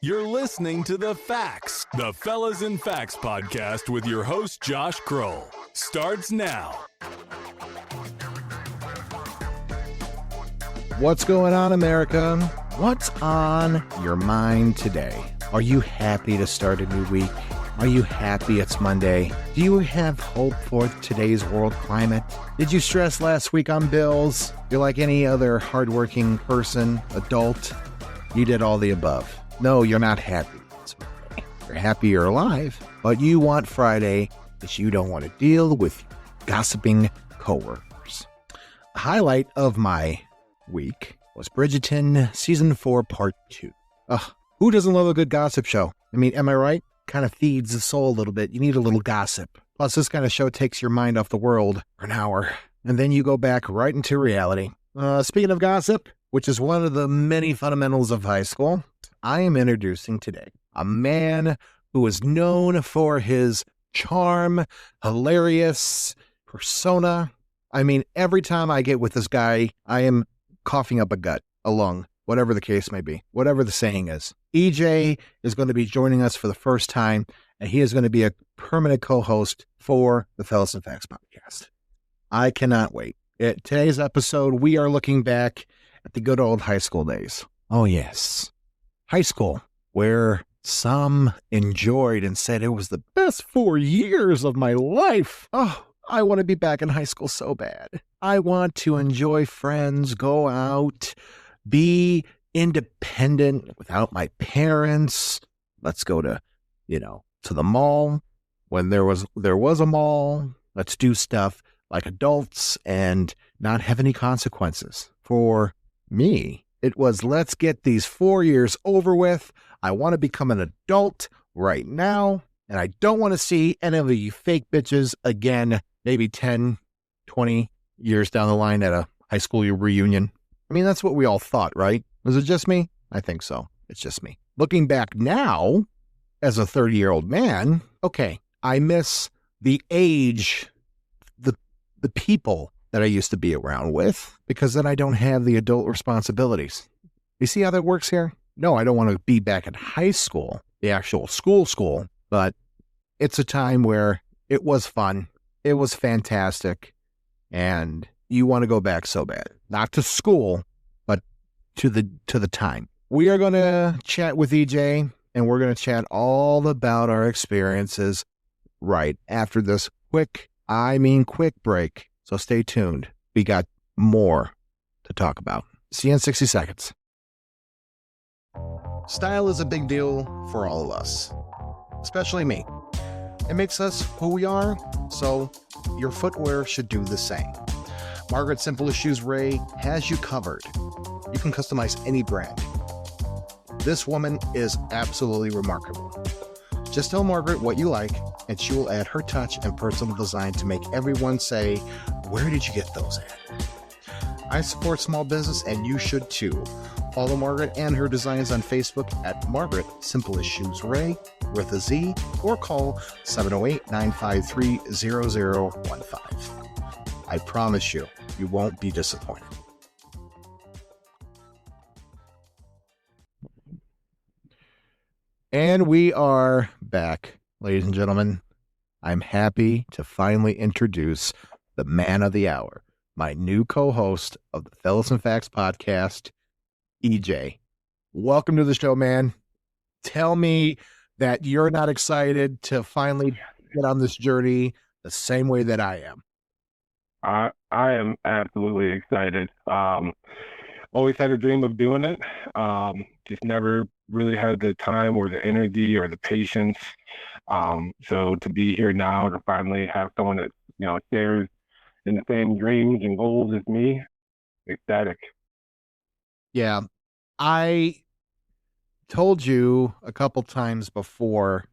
You're listening to The Facts, the Fellas and Facts podcast with your host, Josh Kroll. Starts now. What's going on, America? What's on your mind today? Are you happy to start a new week? Are you happy it's Monday? Do you have hope for today's world climate? Did you stress last week on bills? You're like any other hardworking person, adult. You did all the above. No, you're not happy. You're happy you're alive, but you want Friday because you don't want to deal with gossiping coworkers. The highlight of my week was Bridgerton Season 4 Part 2. Who doesn't love a good gossip show? I mean, am I right? Kind of feeds the soul a little bit. You need a little gossip. Plus, this kind of show takes your mind off the world for an hour, and then you go back right into reality. Speaking of gossip, which is one of the many fundamentals of high school, I am introducing today a man who is known for his charm, hilarious persona. I mean, every time I get with this guy, I am coughing up a gut, a lung, whatever the case may be, whatever the saying is. EJ is going to be joining us for the first time, and he is going to be a permanent co-host for the Fellas and Facts podcast. I cannot wait. Today's episode, we are looking back at the good old high school days. Oh, yes. High school, where some enjoyed and said it was the best 4 years of my life. Oh, I want to be back in high school so bad. I want to enjoy friends, go out, be independent without my parents. Let's go to the mall when there was a mall. Let's do stuff like adults and not have any consequences. For me, it was let's get these 4 years over with. I want to become an adult right now, and I don't want to see any of you fake bitches again, maybe 10, 20 years down the line at a high school reunion. I mean, that's what we all thought, right? Was it just me? I think so. It's just me. Looking back now, as a 30-year-old man, okay, I miss the age, the people that I used to be around with, because then I don't have the adult responsibilities. You see how that works here? No, I don't want to be back in high school, the actual school, but it's a time where it was fun. It was fantastic. And you want to go back so bad. Not to school, but to the time. We are going to chat with EJ, and we're going to chat all about our experiences right after this quick break. So stay tuned. We got more to talk about. See you in 60 seconds. Style is a big deal for all of us, especially me. It makes us who we are, so your footwear should do the same. Margaret Simple as Shoes Ray has you covered. You can customize any brand. This woman is absolutely remarkable. Just tell Margaret what you like, and she will add her touch and personal design to make everyone say, "Where did you get those at?" I support small business, and you should too. Follow Margaret and her designs on Facebook at Margaret Simple as Shoes Ray with a Z, or call 708-953-0015. I promise you, you won't be disappointed. And we are back, ladies and gentlemen. I'm happy to finally introduce the man of the hour, my new co-host of the Fellas and Facts podcast, EJ. Welcome to the show, man. Tell me that you're not excited to finally get on this journey the same way that I am. I am absolutely excited. Always had a dream of doing it. Just never really had the time or the energy or the patience. So to be here now to finally have someone that shares in the same dreams and goals as me, ecstatic. Yeah, I told you a couple times before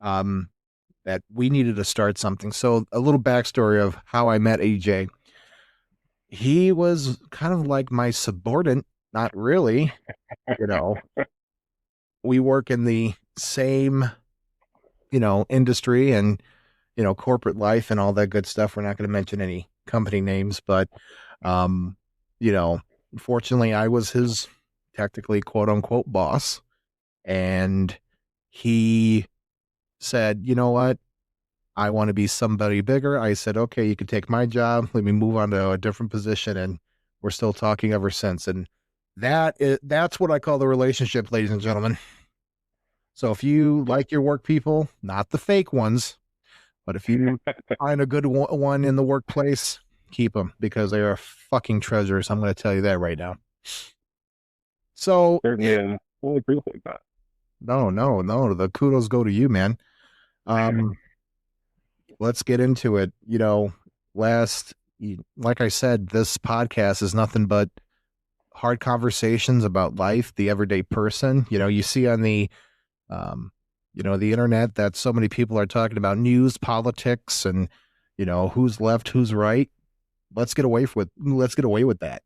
that we needed to start something. So a little backstory of how I met EJ. He was kind of like my subordinate, not really, we work in the same, industry and, corporate life and all that good stuff. We're not going to mention any company names, but, fortunately I was his technically quote unquote boss. And he said, you know what? I want to be somebody bigger. I said, okay, you can take my job. Let me move on to a different position. And we're still talking ever since. And that's what I call the relationship, ladies and gentlemen. So if you like your work people, not the fake ones, but if you find a good one in the workplace, keep them because they are fucking treasures. I'm going to tell you that right now. So Certainly, and really appreciate that. no. The kudos go to you, man. Let's get into it. Like I said, this podcast is nothing but hard conversations about life, the everyday person. You see on the internet that so many people are talking about news, politics, and who's left, who's right. Let's get away with that.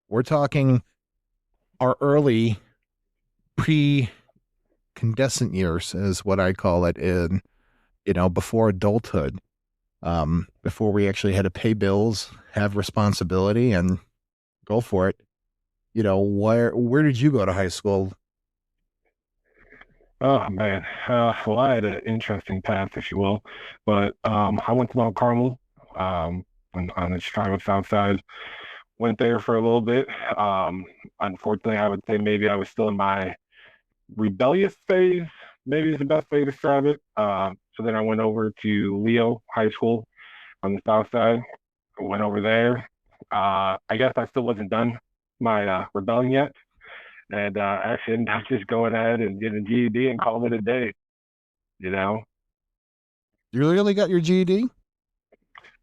We're talking our early pre-condescent years is what I call it in, before adulthood, before we actually had to pay bills, have responsibility and go for it. Where did you go to high school? Oh man, well, I had an interesting path, if you will, but I went to Mount Carmel, on the Chicago South Side. Went there for a little bit. Unfortunately, I would say maybe I was still in my rebellious phase. Maybe is the best way to describe it. So then I went over to Leo High School on the South Side. Went over there. I guess I still wasn't done my rebellion yet. And actually ended up just going ahead and getting a GED and calling it a day, you know? You really got your GED?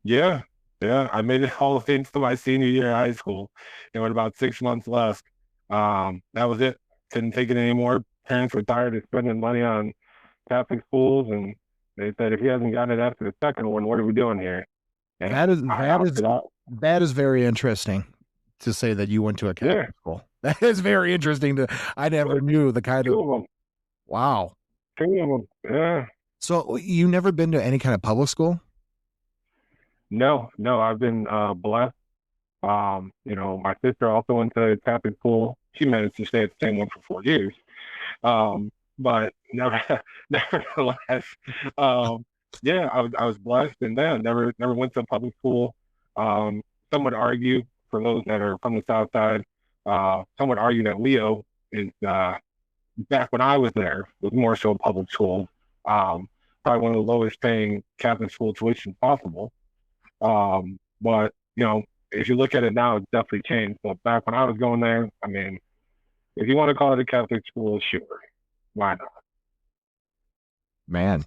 Yeah, yeah. I made it all into my senior year of high school. With about 6 months left. That was it. Couldn't take it anymore. Parents were tired of spending money on Catholic schools, and they said, if he hasn't gotten it after the second one, what are we doing here? And I opted out. That is very interesting to say that you went to a Catholic Yeah, school. That is very interesting I never knew the kind two of, of them. wow. Two of them. Yeah. So you never been to any kind of public school? No, no, I've been blessed. My sister also went to Catholic school. She managed to stay at the same one for 4 years. But never, nevertheless, yeah, I was blessed, and then never went to public school. Some would argue, for those that are from the South Side, some would argue that Leo is back when I was there was more so public school. Probably one of the lowest paying Catholic school tuition possible. But if you look at it now, it's definitely changed. But back when I was going there, I mean, if you want to call it a Catholic school, sure, why not? Man,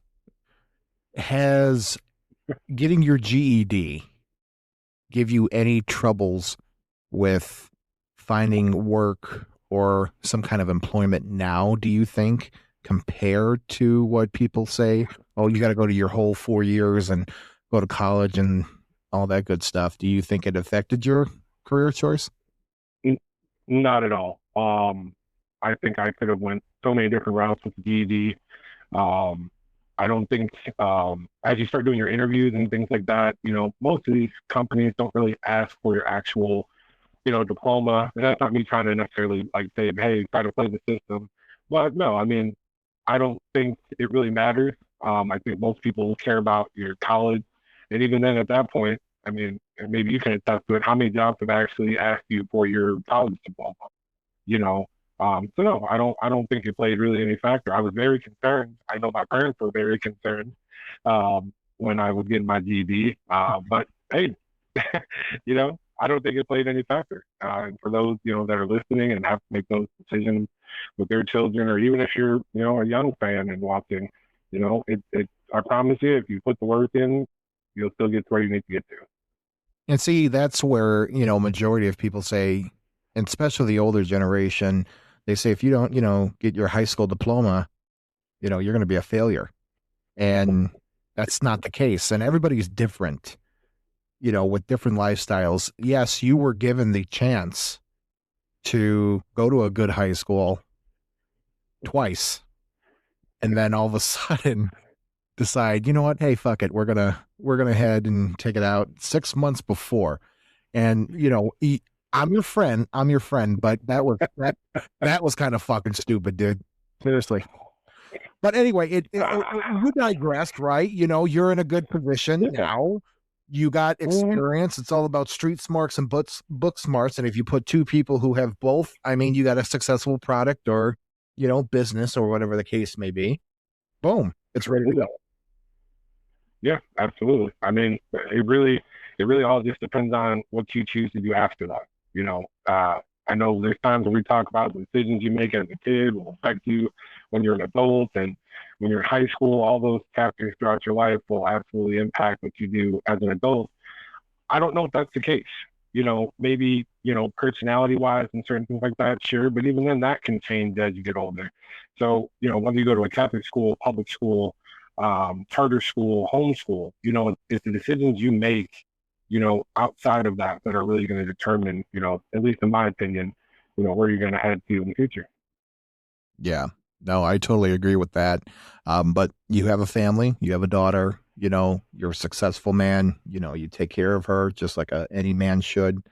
has getting your GED give you any troubles with finding work or some kind of employment now, do you think, compared to what people say? Oh, you got to go to your whole 4 years and go to college and all that good stuff. Do you think it affected your career choice? Not at all. I think I could have went so many different routes with the GED. Um, I don't think as you start doing your interviews and things like that, most of these companies don't really ask for your actual, diploma. And that's not me trying to necessarily like say, hey, try to play the system. But no, I mean, I don't think it really matters. I think most people care about your college. And even then at that point, I mean, and maybe you can attest to it, how many jobs have actually asked you for your college diploma? you know. So no, I don't think it played really any factor. I was very concerned. I know my parents were very concerned when I was getting my GED. But hey, I don't think it played any factor. And for those, that are listening and have to make those decisions with their children, or even if you're, a young fan and watching, I promise you, if you put the work in, you'll still get to where you need to get to. And see, that's where, majority of people say, and especially the older generation, they say, if you don't, get your high school diploma, you're going to be a failure. And that's not the case. And everybody's different, with different lifestyles. Yes, you were given the chance to go to a good high school twice. And then all of a sudden decide, you know what? Hey, fuck it. We're going to head and take it out 6 months before. And, I'm your friend, but that was kind of fucking stupid, dude. Seriously. But anyway, you digressed, right? You know, you're in a good position Yeah. now. You got Mhm. experience. It's all about street smarts and book smarts. And if you put two people who have both, I mean, you got a successful product or, you know, business or whatever the case may be. Boom, it's ready to go. Yeah, absolutely. I mean, it really all just depends on what you choose to do after that. You know, I know there's times when we talk about the decisions you make as a kid will affect you when you're an adult, and when you're in high school, all those chapters throughout your life will absolutely impact what you do as an adult. I don't know if that's the case. You know, maybe, you know, personality wise and certain things like that, sure. But even then, that can change as you get older. So, you know, whether you go to a Catholic school, public school, charter school, homeschool, you know, it's the decisions you make, you know, outside of that that are really going to determine, you know, at least in my opinion, you know, where you're going to head to in the future. Yeah. No, I totally agree with that. But you have a family, you have a daughter, you know, you're a successful man, you know, you take care of her just like any man should.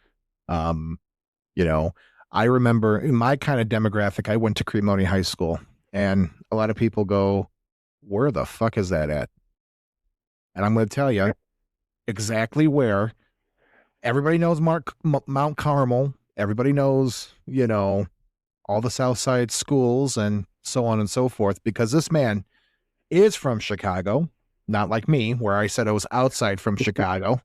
Um, you know, I remember in my kind of demographic, I went to Cremoni High School, and a lot of people go, where the fuck is that at? And I'm going to tell you exactly where. Everybody knows Mount Carmel. Everybody knows, you know, all the South Side schools and so on and so forth, because this man is from Chicago, not like me, where I said I was outside from Chicago.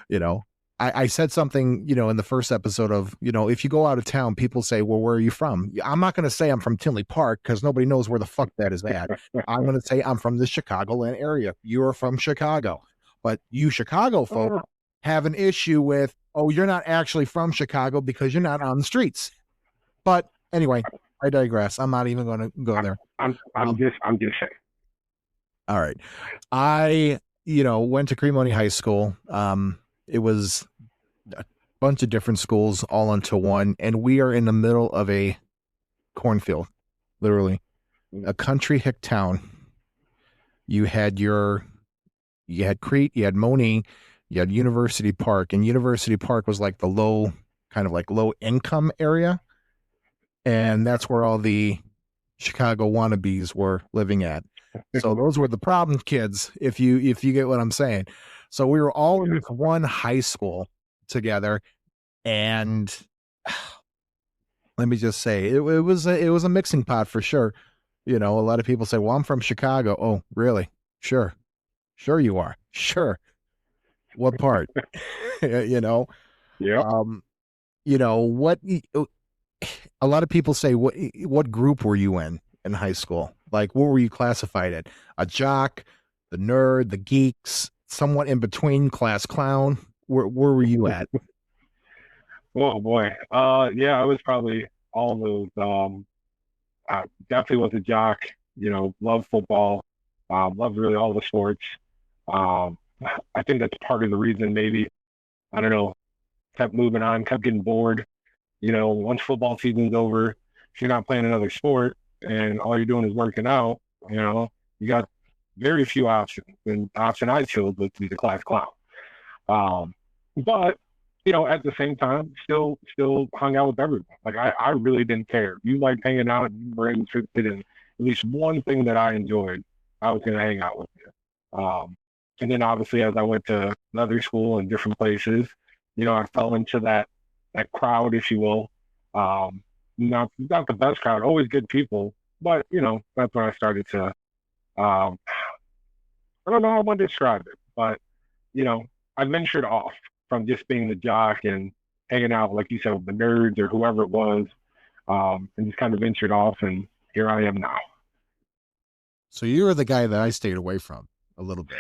You know, I said something, you know, in the first episode of, you know, if you go out of town, people say, well, where are you from? I'm not going to say I'm from Tinley Park because nobody knows where the fuck that is at. I'm going to say I'm from the Chicagoland area. You're from Chicago. But you Chicago folk have an issue with, oh, you're not actually from Chicago because you're not on the streets. But anyway, I digress. I'm not even going to go there. I'm just saying. All right. I, you know, went to Cremoni High School. It was a bunch of different schools all into one, and we are in the middle of a cornfield, literally a country hick town. You had you had Crete, you had Moni, you had University Park, and University Park was like the kind of like low income area, and that's where all the Chicago wannabes were living at. So those were the problem kids, if you get what I'm saying. So we were all in this one high school together, and let me just say it was a mixing pot for sure. You know, a lot of people say, "Well, I'm from Chicago." Oh, really? Sure, sure you are. Sure. What part? You know, Yeah. um, you know what? A lot of people say, what group were you in high school? Like, what were you classified at? A jock, the nerd, the geeks, somewhat in between, class clown. Where were you at? Oh boy. Yeah, I was probably all those. I definitely was a jock. You know, loved football. Loved really all the sports. Um, I think that's part of the reason. Maybe I don't know. Kept moving on. Kept getting bored. You know, once football season's over, if you're not playing another sport and all you're doing is working out, you know, you got very few options. And the option I chose was to be the class clown. Um, but you know, at the same time, still hung out with everyone. Like I really didn't care. You liked hanging out, you were interested in at least one thing that I enjoyed, I was gonna hang out with you. And then obviously as I went to another school and different places, you know, I fell into that crowd, if you will. Not the best crowd, always good people, but you know, that's when I started to I don't know how I want to describe it, but you know, I ventured off from just being the jock and hanging out, like you said, with the nerds or whoever it was, and just kind of ventured off, and here I am now. So you were the guy that I stayed away from a little bit.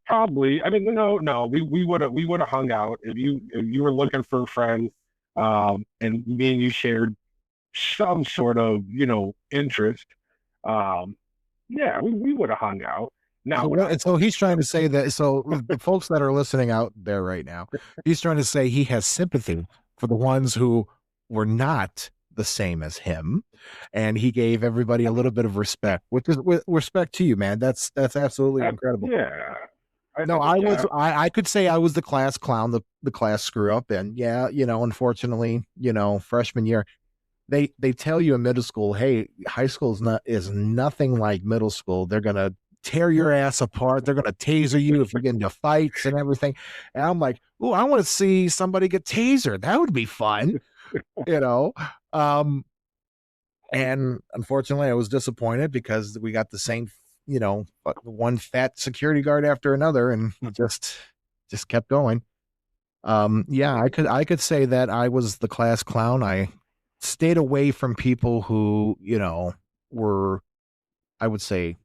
Probably, I mean, no, we would have hung out if you were looking for friends, and me and you shared some sort of interest. Um, yeah, we would have hung out. So Now, would I? what? So he's trying to say that. So the folks that are listening out there right now, he's trying to say he has sympathy for the ones who were not the same as him, and he gave everybody a little bit of respect, which is with respect to you, man. That's absolutely incredible. Yeah. No, Yeah. I could say I was the class clown, the class screw up. And yeah, unfortunately, freshman year, they tell you in middle school, hey, high school is nothing like middle school. They're gonna tear your ass apart. They're gonna taser you if you get into fights and everything. And I'm like, oh, I want to see somebody get tasered. That would be fun, you know. Um, and unfortunately, I was disappointed because we got the same, one fat security guard after another, and just kept going. Yeah, I could say that I was the class clown. I stayed away from people who, were, I would say,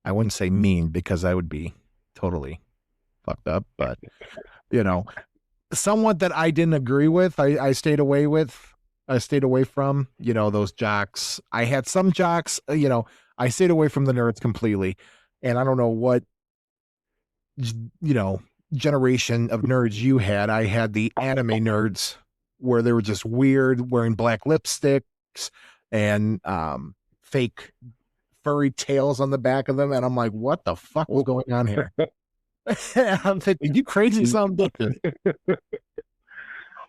I wouldn't say mean because I would be totally fucked up, but you know, someone that I didn't agree with, I stayed away with. I stayed away from, those jocks. I had some jocks, I stayed away from the nerds completely. And I don't know what, you know, generation of nerds you had. I had the anime nerds where they were just weird, wearing black lipsticks and fake furry tails on the back of them. And I'm like, what the fuck was going on here? I'm thinking, you crazy son of a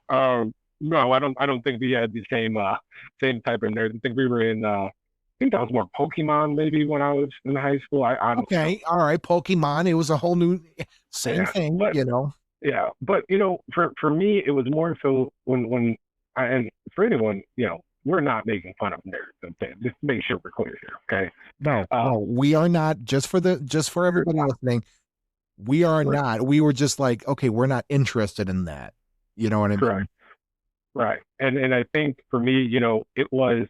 bitch. No, I don't think we had the same type of nerd. I think we were in I think that was more Pokemon maybe when I was in high school. I honestly don't. Okay, all right, Pokemon. It was a whole new same Yeah. thing, But yeah, but for me it was more so and for anyone, we're not making fun of nerds. Okay, just to make sure we're clear here. Okay. No, Uh, no, we are not. Just for everybody listening, we are we're- not. We were just like, okay, we're not interested in that. You know what I mean? correct. Right. And I think for me, it was,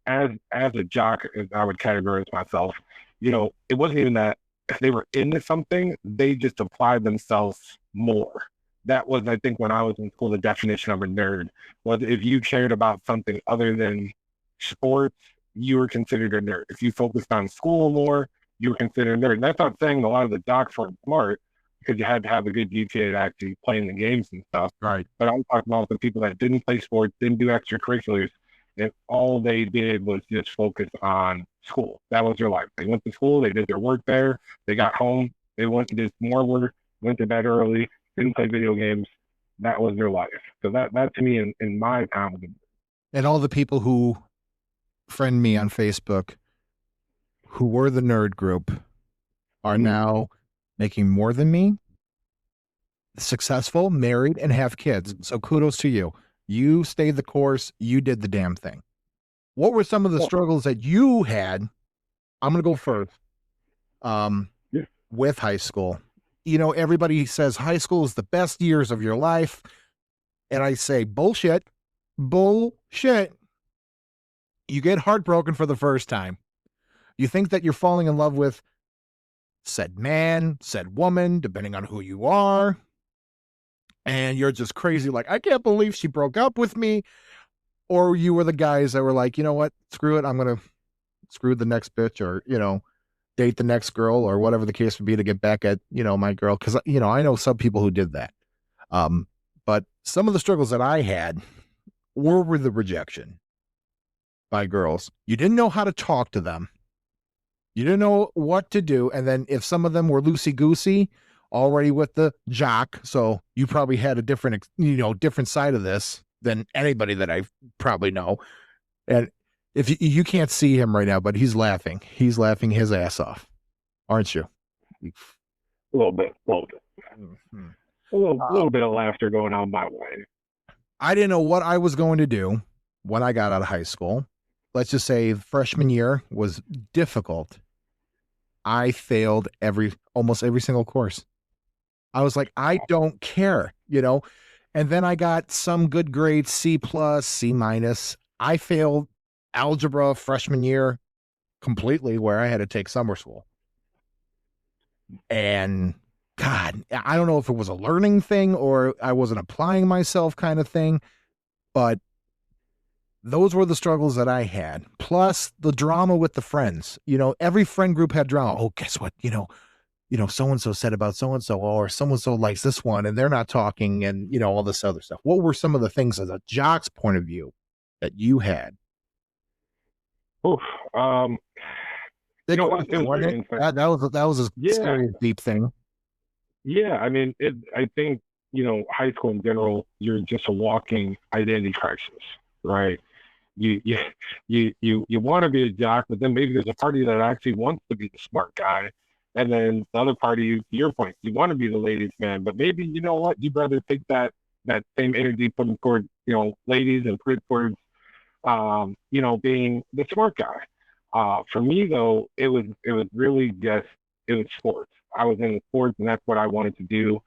as a jock, as I would categorize myself, it wasn't even that they were into something, they just applied themselves more. That was, I think, when I was in school, the definition of a nerd was if you cared about something other than sports, you were considered a nerd. If you focused on school more, you were considered a nerd. And that's not saying a lot of the jocks weren't smart because you had to have a good GPA to actually play in the games and stuff. Right. But I'm talking about the people that didn't play sports, didn't do extracurriculars, and all they did was just focus on school. That was their life. They went to school, they did their work there, they got home, they went and did more work, went to bed early, didn't play video games. That was their life. So that to me in my time was And all the people who friend me on Facebook who were the nerd group are now making more than me, successful, married, and have kids. So kudos to you. You stayed the course. You did the damn thing. What were some of the struggles that you had? I'm going to go first. Yeah. With high school. Everybody says high school is the best years of your life. And I say, bullshit. Bullshit. You get heartbroken for the first time. You think that you're falling in love with said man, said woman, depending on who you are. And you're just crazy. Like, I can't believe she broke up with me. Or you were the guys that were like, you know what? Screw it. I'm going to screw the next bitch or, date the next girl or whatever the case would be to get back at, my girl. Cause I know some people who did that. But some of the struggles that I had were the rejection by girls. You didn't know how to talk to them. You didn't know what to do. And then if some of them were loosey-goosey, already with the jock, so you probably had a different, different side of this than anybody that I probably know. And if you can't see him right now, but he's laughing. He's laughing his ass off. Aren't you? a little bit. Mm-hmm. A little bit of laughter going on my way. I didn't know what I was going to do when I got out of high school. Let's just say freshman year was difficult. I failed almost every single course. I was like, I don't care, and then I got some good grades, C+, C-. I failed algebra freshman year completely where I had to take summer school. And God, I don't know if it was a learning thing or I wasn't applying myself kind of thing, but those were the struggles that I had. Plus the drama with the friends. Every friend group had drama. Oh, guess what? So-and-so said about so-and-so, or so-and-so likes this one and they're not talking and, all this other stuff. What were some of the things as a jock's point of view that you had? Oof. Big No, it question, was wasn't very it? inspiring. That was a Yeah, serious deep thing. yeah. I mean, I think high school in general, you're just a walking identity crisis, right? You you want to be a jock, but then maybe there's a party that actually wants to be the smart guy, and then the other party, to your point, you want to be the ladies' man, but maybe you know what, you'd rather take that same energy, put it toward ladies and put it towards being the smart guy. For me though, it was really just it was sports. I was in the sports, and that's what I wanted to do.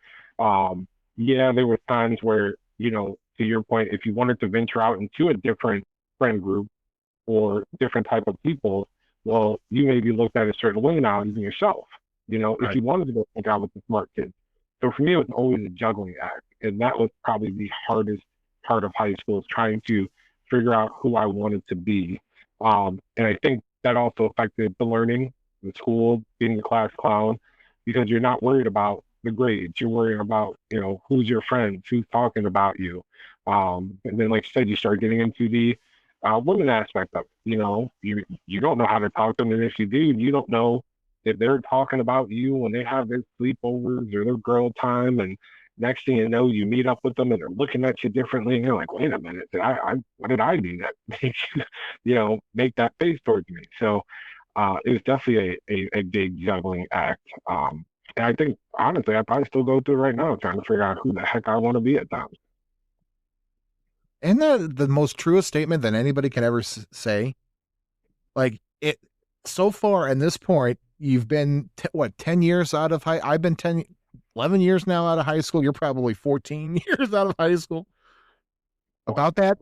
Yeah, there were times where to your point, if you wanted to venture out into a different friend group or different type of people, well, you may be looked at a certain way now, even yourself. If Right. you wanted to go hang out with the smart kids. So for me, it was always a juggling act, and that was probably the hardest part of high school is trying to figure out who I wanted to be. And I think that also affected the learning, the school, being the class clown, because you're not worried about the grades. You're worried about, who's your friends, who's talking about you. And then, like I said, you start getting into the women aspect of it. You don't know how to talk to them, and if you do, you don't know if they're talking about you when they have their sleepovers or their girl time, and next thing you know, you meet up with them and they're looking at you differently, and you're like, wait a minute, what did I do that makes you, make that face towards me? So it was definitely a big juggling act. And I think honestly, I probably still go through it right now, trying to figure out who the heck I want to be at times. Isn't that the most truest statement that anybody can ever say? Like it so far in this point, you've been what, 10 years out of high I've been 10, 11 years now out of high school. You're probably 14 years out of high school. About that?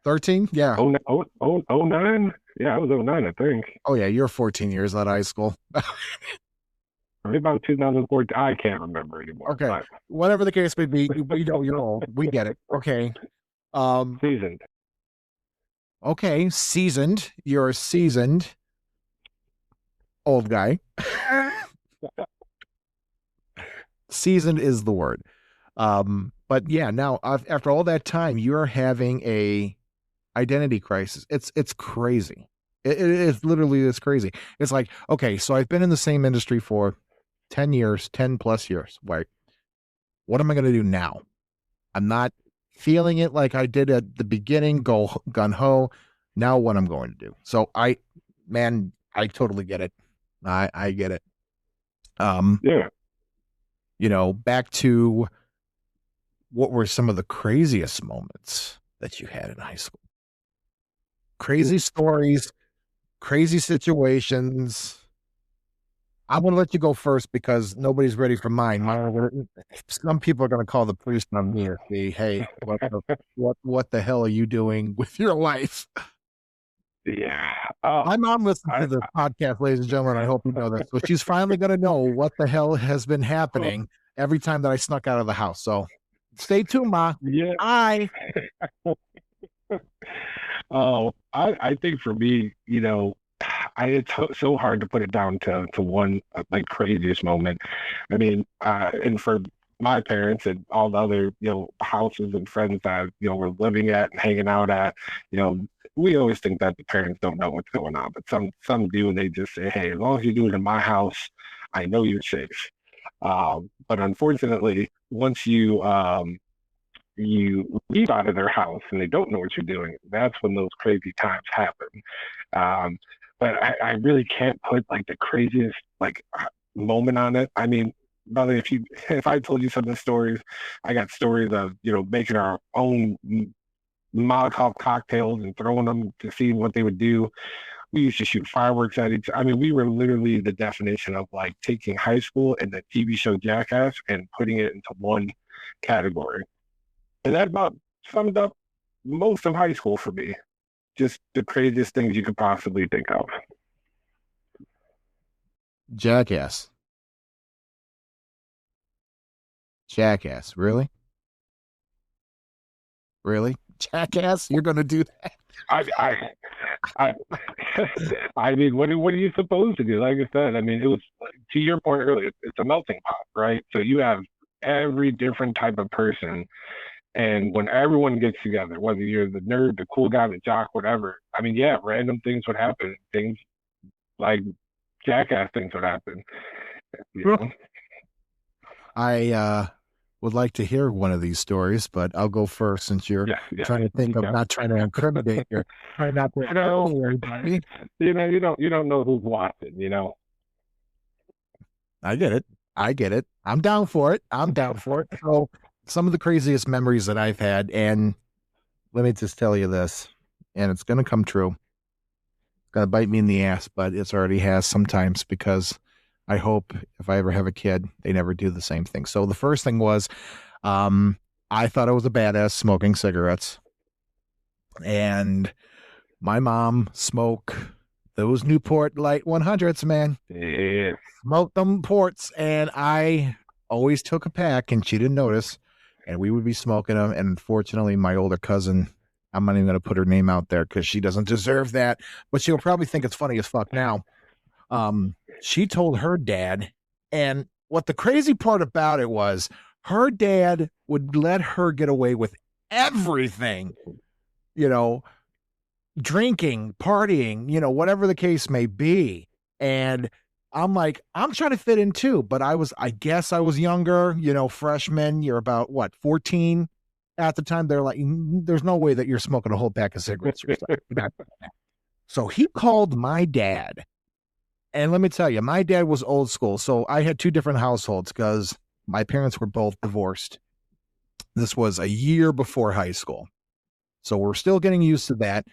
13? Yeah. Oh, oh, 09? Yeah, I was 09, I think. Oh yeah, you're 14 years out of high school. Maybe about 2014. I can't remember anymore, Okay. but Whatever the case may be, we know you're old. We get it. Okay. Um, seasoned. okay, seasoned. You're a seasoned old guy. Seasoned is the word. But yeah, now after all that time, you're having a identity crisis. It's crazy. It is literally this crazy. It's like, okay, so I've been in the same industry for 10 years, 10 plus years. Right. What am I going to do now? I'm not feeling it like I did at the beginning, go gun ho. Now what I'm going to do. So man, I totally get it. I get it. Um, Yeah. Back to what were some of the craziest moments that you had in high school? Crazy stories, crazy situations. I'm going to let you go first because nobody's ready for mine. Some people are going to call the police on me and say, "Hey, what the hell are you doing with your life?" Yeah. Oh, My mom listens to I, this podcast, ladies and gentlemen. I hope you know this. So she's finally going to know what the hell has been oh, happening every time that I snuck out of the house. So stay tuned, Ma. yeah. I Oh, I think for me, it's so hard to put it down to one like craziest moment. I mean, and for my parents and all the other, houses and friends that, we're living at and hanging out at, we always think that the parents don't know what's going on, but some do, and they just say, hey, as long as you do it in my house, I know you're safe. But unfortunately, once you leave out of their house and they don't know what you're doing, that's when those crazy times happen. Um, but I really can't put like the craziest moment on it. I mean, brother, if I told you some of the stories, I got stories of making our own Molotov cocktails and throwing them to see what they would do. We used to shoot fireworks at each. I mean, we were literally the definition of like taking high school and the TV show Jackass and putting it into one category. And that about summed up most of high school for me. Just the craziest things you could possibly think of. jackass, jackass. Really, really, jackass. You're going to do that? I, I, I, I mean, what are you supposed to do? Like I said, I mean, it was to your point earlier. It's a melting pot, right? So you have every different type of person, and when everyone gets together, whether you're the nerd, the cool guy, the jock, whatever. I mean, yeah, random things would happen. Things like jackass things would happen. You know? I would like to hear one of these stories, but I'll go first since you're Yeah. trying to think of not trying to incriminate. You're trying not to incriminate everybody. You don't know who's watching. You know. I get it. I get it. I'm down for it. I'm down for it. So some of the craziest memories that I've had, and let me just tell you this, and it's going to come true. It's going to bite me in the ass, but it's already has sometimes because I hope if I ever have a kid, they never do the same thing. So the first thing was, I thought I was a badass smoking cigarettes, and my mom smoked those Newport Light 100s, man. Yeah. Smoked them ports, and I always took a pack, and she didn't notice, and we would be smoking them. And unfortunately, my older cousin, I'm not even going to put her name out there because she doesn't deserve that, but she'll probably think it's funny as fuck now. She told her dad, and what the crazy part about it was, her dad would let her get away with everything, drinking, partying, whatever the case may be. And I'm like, I'm trying to fit in too, but I guess I was younger, freshman, you're about 14 at the time. They're like, there's no way that you're smoking a whole pack of cigarettes. So he called my dad. And let me tell you, my dad was old school. So I had two different households because my parents were both divorced. This was a year before high school. So we're still getting used to that.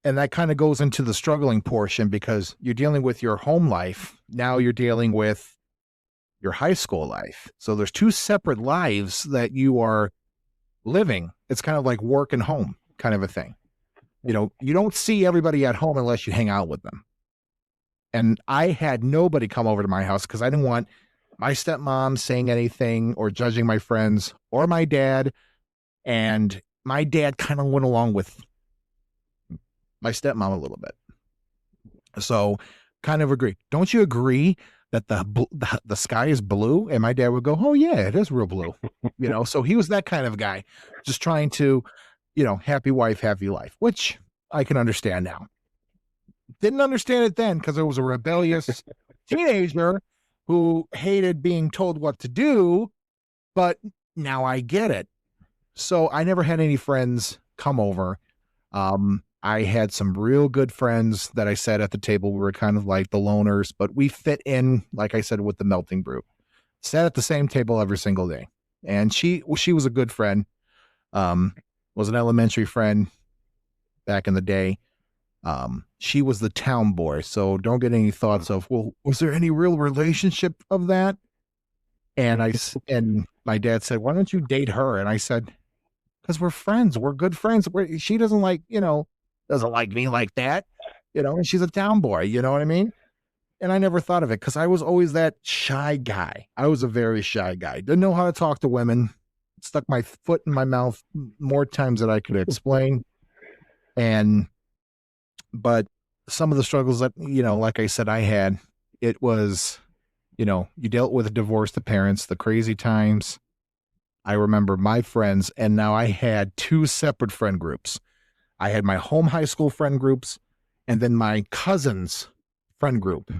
And that kind of goes into the struggling portion because you're dealing with your home life. Now you're dealing with your high school life. So there's two separate lives that you are living. It's kind of like work and home kind of a thing. You don't see everybody at home unless you hang out with them. And I had nobody come over to my house because I didn't want my stepmom saying anything or judging my friends or my dad. And my dad kind of went along with my stepmom a little bit. So kind of agree. Don't you agree that the sky is blue? And my dad would go, oh yeah, it is real blue. So he was that kind of guy, just trying to, happy wife, happy life, which I can understand now. Didn't understand it then because I was a rebellious teenager who hated being told what to do, but now I get it. So I never had any friends come over. I had some real good friends that I sat at the table. We were kind of like the loners, but we fit in, like I said, with the melting brew. Sat at the same table every single day. And she was a good friend. Was an elementary friend back in the day. She was the town boy. So don't get any thoughts of, well, was there any real relationship of that? And my dad said, why don't you date her? And I said, because we're friends. We're good friends. She doesn't doesn't like me like that, and she's a town boy. You know what I mean? And I never thought of it because I was always that shy guy. I was a very shy guy. Didn't know how to talk to women. Stuck my foot in my mouth more times than I could explain. But some of the struggles that, like I said, I had, it was, you dealt with divorced parents, the crazy times. I remember my friends, and now I had two separate friend groups. I had my home high school friend groups and then my cousins' friend group.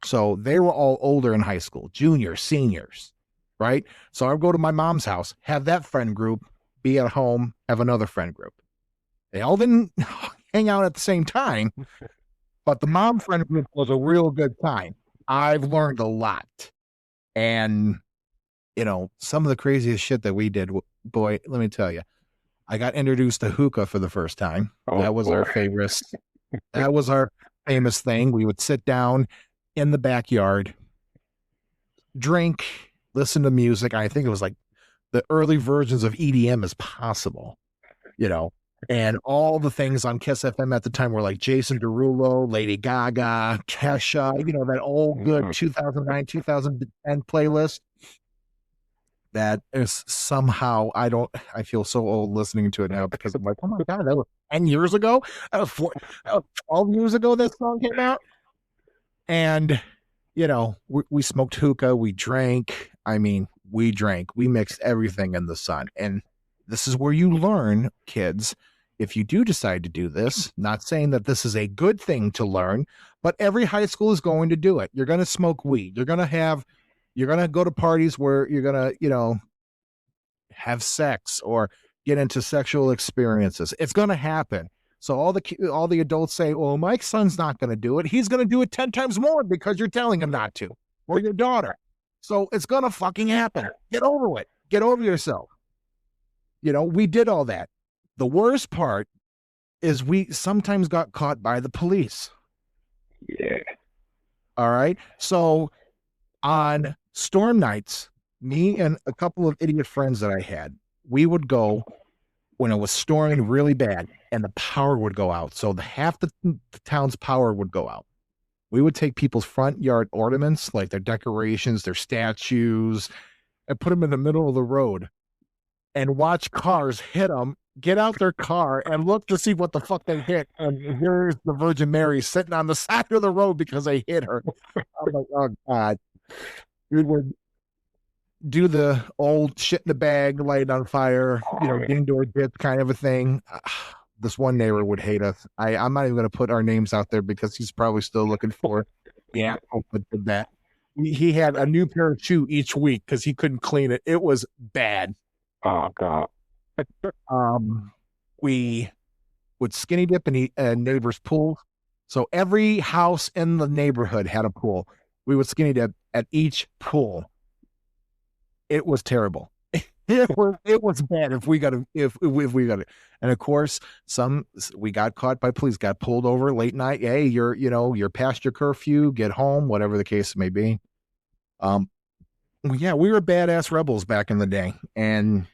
So they were all older in high school, juniors, seniors, right? So I would go to my mom's house, have that friend group, be at home, have another friend group. They all didn't hang out at the same time, but the mom friend group was a real good time. I've learned a lot. And, some of the craziest shit that we did, boy, let me tell you, I got introduced to hookah for the first time. That was our favorite. That was our famous thing. We would sit down in the backyard, drink, listen to music. I think it was like the early versions of EDM as possible, and all the things on Kiss FM at the time were like Jason Derulo, Lady Gaga, Kesha, that old good 2009, 2010 playlist. That is somehow, I feel so old listening to it now because I'm like, oh my God, that was 10 years ago, 12 years ago that song came out. And, we smoked hookah, we drank. We mixed everything in the sun. And this is where you learn, kids, if you do decide to do this, not saying that this is a good thing to learn, but every high school is going to do it. You're going to smoke weed. You're going to go to parties where you're going to, have sex or get into sexual experiences. It's going to happen. So all the adults say, "Well, my son's not going to do it. He's going to do it 10 times more because you're telling him not to, or your daughter." So it's going to fucking happen. Get over it. Get over yourself. We did all that. The worst part is we sometimes got caught by the police. Yeah. All right. So on storm nights, me and a couple of idiot friends that I had, we would go when it was storming really bad and the power would go out. So half the town's power would go out. We would take people's front yard ornaments, like their decorations, their statues, and put them in the middle of the road and watch cars hit them, get out their car and look to see what the fuck they hit. And here's the Virgin Mary sitting on the side of the road because they hit her. I'm like, oh God. We would do the old shit in the bag, light it on fire, ding door dip kind of a thing. This one neighbor would hate us. I'm not even going to put our names out there because he's probably still looking for. Yeah, but did that. He had a new pair of shoe each week because he couldn't clean it. It was bad. Oh God. We would skinny dip in a neighbor's pool. So every house in the neighborhood had a pool. We would skinny dip at each pool. It was terrible. It was bad if we got it. And of course, we got caught by police, got pulled over late night. Hey, you're past your curfew, get home, whatever the case may be. Yeah, we were badass rebels back in the day. And,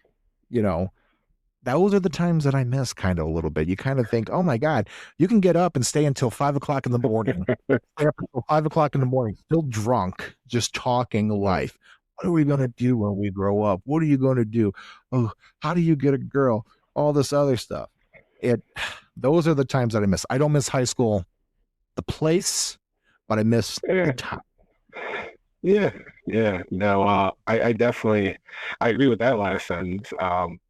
those are the times that I miss kind of a little bit. You kind of think, oh my God, you can get up and stay until 5 o'clock in the morning. Stay up until 5 o'clock in the morning, still drunk, just talking life. What are we going to do when we grow up? What are you going to do? Oh, how do you get a girl? All this other stuff. Those are the times that I miss. I don't miss high school, the place, but I miss the time. Yeah. No, I definitely, I agree with that last sentence.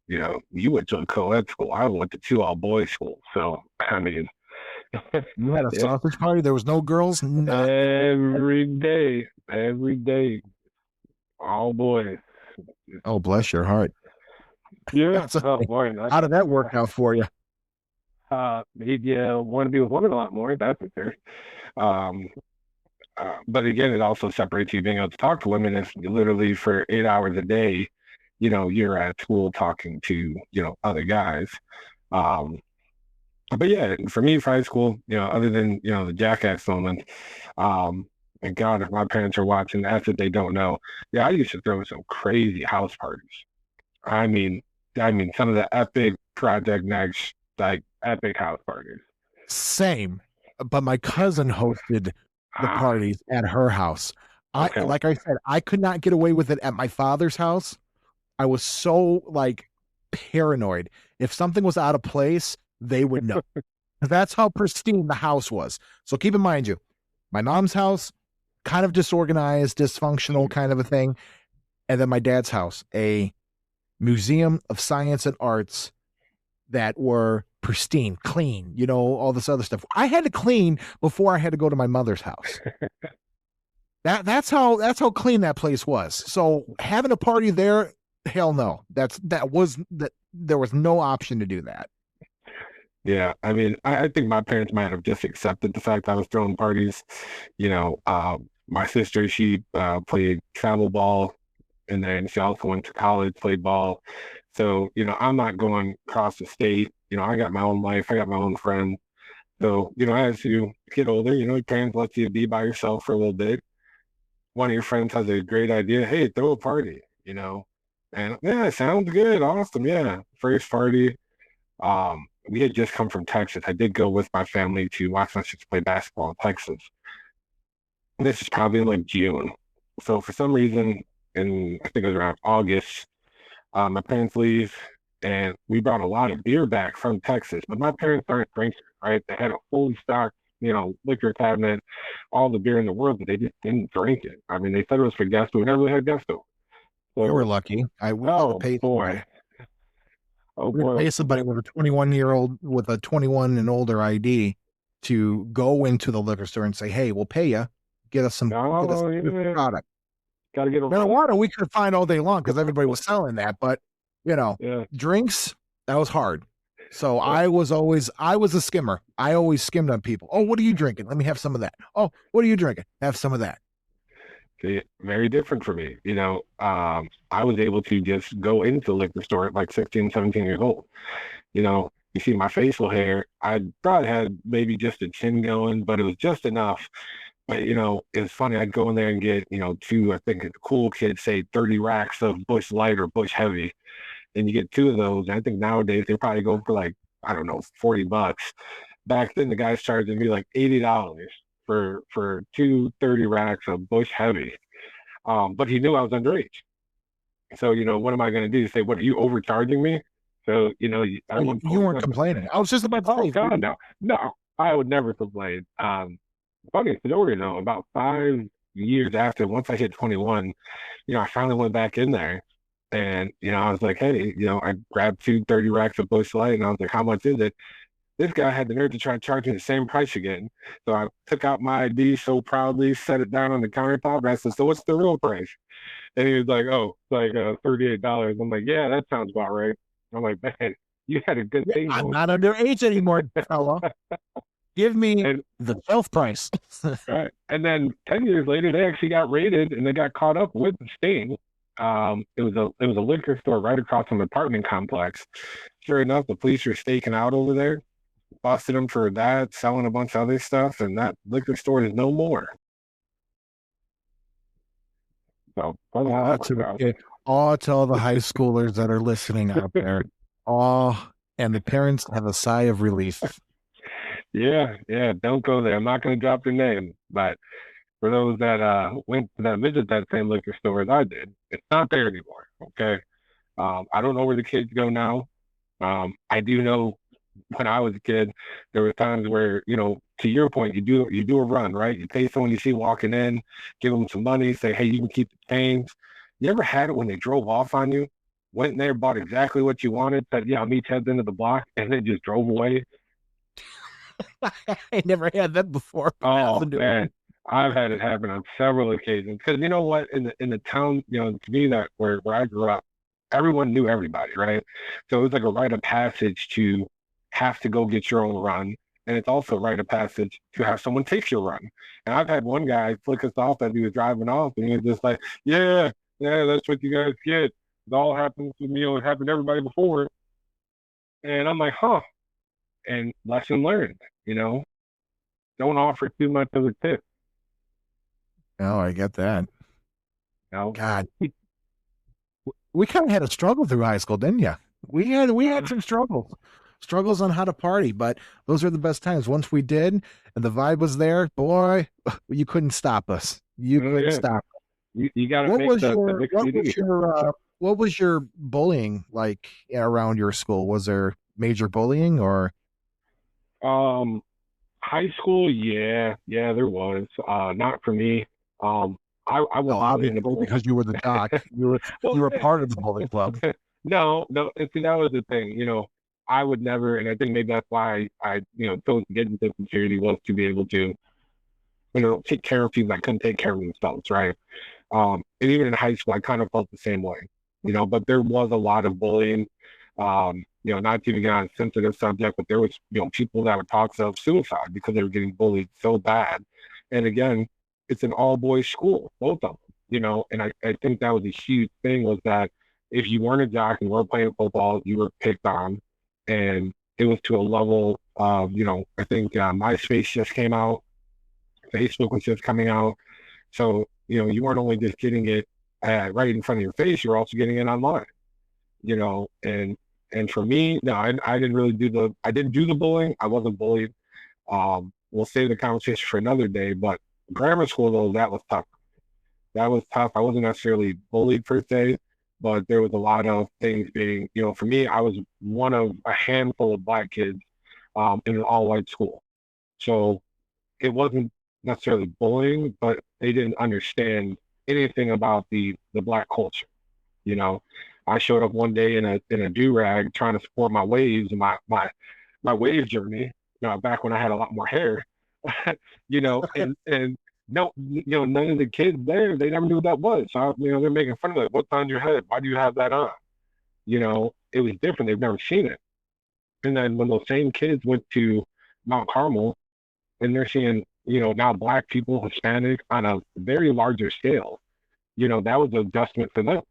You went to a co-ed school. I went to 2 all-boys school. So, I mean. You had a sausage party? There was no girls? Every day. All boys. Oh, bless your heart. Yeah. Boy, how did that work out for you? Made you want to be with women a lot more. That's for sure. But again, it also separates you being able to talk to women. If literally for 8 hours a day, you're at school talking to other guys. But yeah, for me, for high school, other than the jackass moment, and God, if my parents are watching, that's what they don't know. Yeah, I used to throw some crazy house parties. I mean, some of the epic Project Next, like epic house parties. Same, but my cousin hosted the parties at her house. Okay. Like I said, I could not get away with it at my father's house. I was so paranoid. If something was out of place, they would know. That's how pristine the house was. So keep in mind, my mom's house, kind of disorganized, dysfunctional kind of a thing. And then my dad's house, a museum of science and arts that were pristine, clean, all this other stuff. I had to clean before I had to go to my mother's house. That's how clean that place was. So having a party there, hell no. There was no option to do that. Yeah, I mean, I think my parents might have just accepted the fact I was throwing parties. My sister, she played travel ball, and then she also went to college, played ball. So, I'm not going across the state. I got my own life, I got my own friends. So, as you get older, your parents let you be by yourself for a little bit. One of your friends has a great idea. Hey, throw a party, and yeah, sounds good. Awesome. Yeah. First party. We had just come from Texas. I did go with my family to watch my sister play basketball in Texas. This is probably like June. So for some reason, I think it was around August, my parents leave, and we brought a lot of beer back from Texas. But my parents aren't drinkers, right? They had a fully stocked, liquor cabinet, all the beer in the world, but they just didn't drink it. I mean, they said it was for guests, but we never really had guests over. So, you were lucky. I will pay for it. Oh We're gonna boy. pay somebody with a 21-year-old with a 21 and older ID to go into the liquor store and say, "Hey, we'll pay you. Get us Oh this yeah. product." Got to get them. Marijuana, we could find all day long because everybody was selling that, but Yeah. drinks, that was hard. So Yeah. I was a skimmer. I always skimmed on people. Oh, what are you drinking? Let me have some of that. Oh, what are you drinking? Have some of that. See, very different for me. I was able to just go into the liquor store at like 16, 17 years old. You see my facial hair, I probably had maybe just a chin going, but it was just enough. But, it's funny. I'd go in there and get, two, I think the cool kids say 30 racks of Bush Light or Bush Heavy. And you get two of those. And I think nowadays they probably go for like, I don't know, $40. Back then, the guys charging me like $80 for two 30 racks of Bush Heavy. But he knew I was underage. So, what am I going to do? Say, what, are you overcharging me? So, at Oh, one you point, weren't complaining. I was just about to oh say, God, no, no, I would never complain. Funny story though, about 5 years after, once I hit 21, I finally went back in there and, I was like, hey, I grabbed two 30 racks of Bush Light and I was like, how much is it? This guy had the nerve to try to charge me the same price again. So I took out my ID so proudly, set it down on the countertop, and I said, so what's the real price? And he was like, oh, it's like $38. I'm like, yeah, that sounds about right. I'm like, man, you had a good yeah, thing I'm going. not underage anymore, fella. Give me And the shelf price. right. And then 10 years later, they actually got raided and they got caught up with the sting. It was a liquor store right across from an apartment complex. Sure enough, the police were staking out over there, busted them for that, selling a bunch of other stuff, and that liquor store is no more. So funny how that Oh, worked out. to all the high schoolers that are listening out there. Oh, and the parents have a sigh of relief. Yeah, yeah, don't go there. I'm not gonna drop their name, but for those that went to that visit that same liquor store as I did, it's not there anymore. Okay. I don't know where the kids go now. I do know when I was a kid, there were times where, to your point, you do a run, right? You pay someone you see walking in, give them some money, say, hey, you can keep the change. You ever had it when they drove off on you? Went in there, bought exactly what you wanted, said, yeah, I'll meet you at the end of the block, and then just drove away. I never had that before. Oh man, I've had it happen on several occasions. Because you know what, in the town, to me that where I grew up, everyone knew everybody, right? So it was like a rite of passage to have to go get your own run, and it's also a rite of passage to have someone take your run. And I've had one guy flick us off as he was driving off, and he was just like, "Yeah, yeah, that's what you guys get. It all happens to me. It happened to everybody before." And I'm like, "Huh." And lesson learned, you know, don't offer too much of a tip. Oh, I get that. You know, God, we kind of had a struggle through high school, didn't you? We had some struggles on how to party, but those are the best times. Once we did, and the vibe was there, boy, you couldn't stop us. You oh couldn't yeah, stop. you got to What make was the your mix CD. what was your bullying like around your school? Was there major bullying or Um, High school, yeah, yeah, there was. Not for me. Um, I oh, wasn't really in the obviously bullying. because you were the doc. Well, You were part of the bully club. no, no. And see, that was the thing. I would never, and I think maybe that's why I, chose to get into security was to be able to, take care of people that couldn't take care of themselves, right? And even in high school, I kind of felt the same way, but there was a lot of bullying. Not to even get on a sensitive subject, but there was, people that would talk of suicide because they were getting bullied so bad. And again, it's an all boys school, both of them, and I think that was a huge thing was that if you weren't a jock and weren't playing football, you were picked on. And it was to a level of, I think MySpace just came out, Facebook was just coming out. So, you weren't only just getting it right in front of your face, you're also getting it online, and for me, no, I didn't really I didn't do the bullying. I wasn't bullied. We'll save the conversation for another day, but grammar school, though, that was tough. That was tough. I wasn't necessarily bullied per se, but there was a lot of things being, for me, I was one of a handful of black kids in an all white school. So it wasn't necessarily bullying, but they didn't understand anything about the black culture, you know. I showed up one day in a do-rag trying to support my waves and my wave journey, back when I had a lot more hair, and no, none of the kids there, they never knew what that was. So, they're making fun of it. What's on your head? Why do you have that on? It was different. They've never seen it. And then when those same kids went to Mount Carmel and they're seeing, now Black people, Hispanic on a very larger scale, that was an adjustment for them.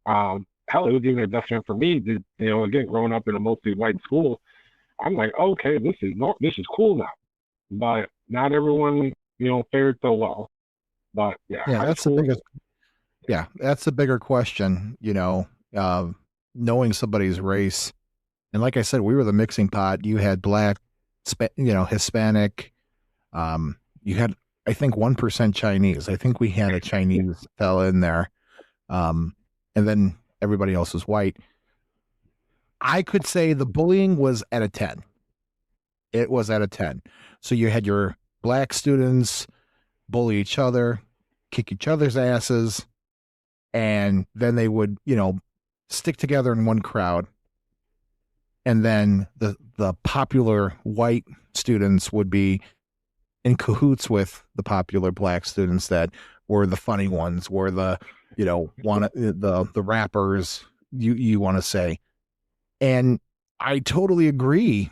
Hell, it was even an adjustment for me. Again, growing up in a mostly white school, I'm like, okay, this is cool now. But not everyone, fared so well. But yeah, Yeah, high school. that's the bigger question, knowing somebody's race. And like I said, we were the mixing pot. You had Black, Hispanic. You had, I think, 1% Chinese. I think we had a Chinese fella in there. And then everybody else was white. I could say the bullying was at a 10. It was at a 10. So you had your Black students bully each other, kick each other's asses, and then they would, stick together in one crowd. And then the popular white students would be in cahoots with the popular Black students that were the funny ones, were the, the rappers, you want to say. And I totally agree.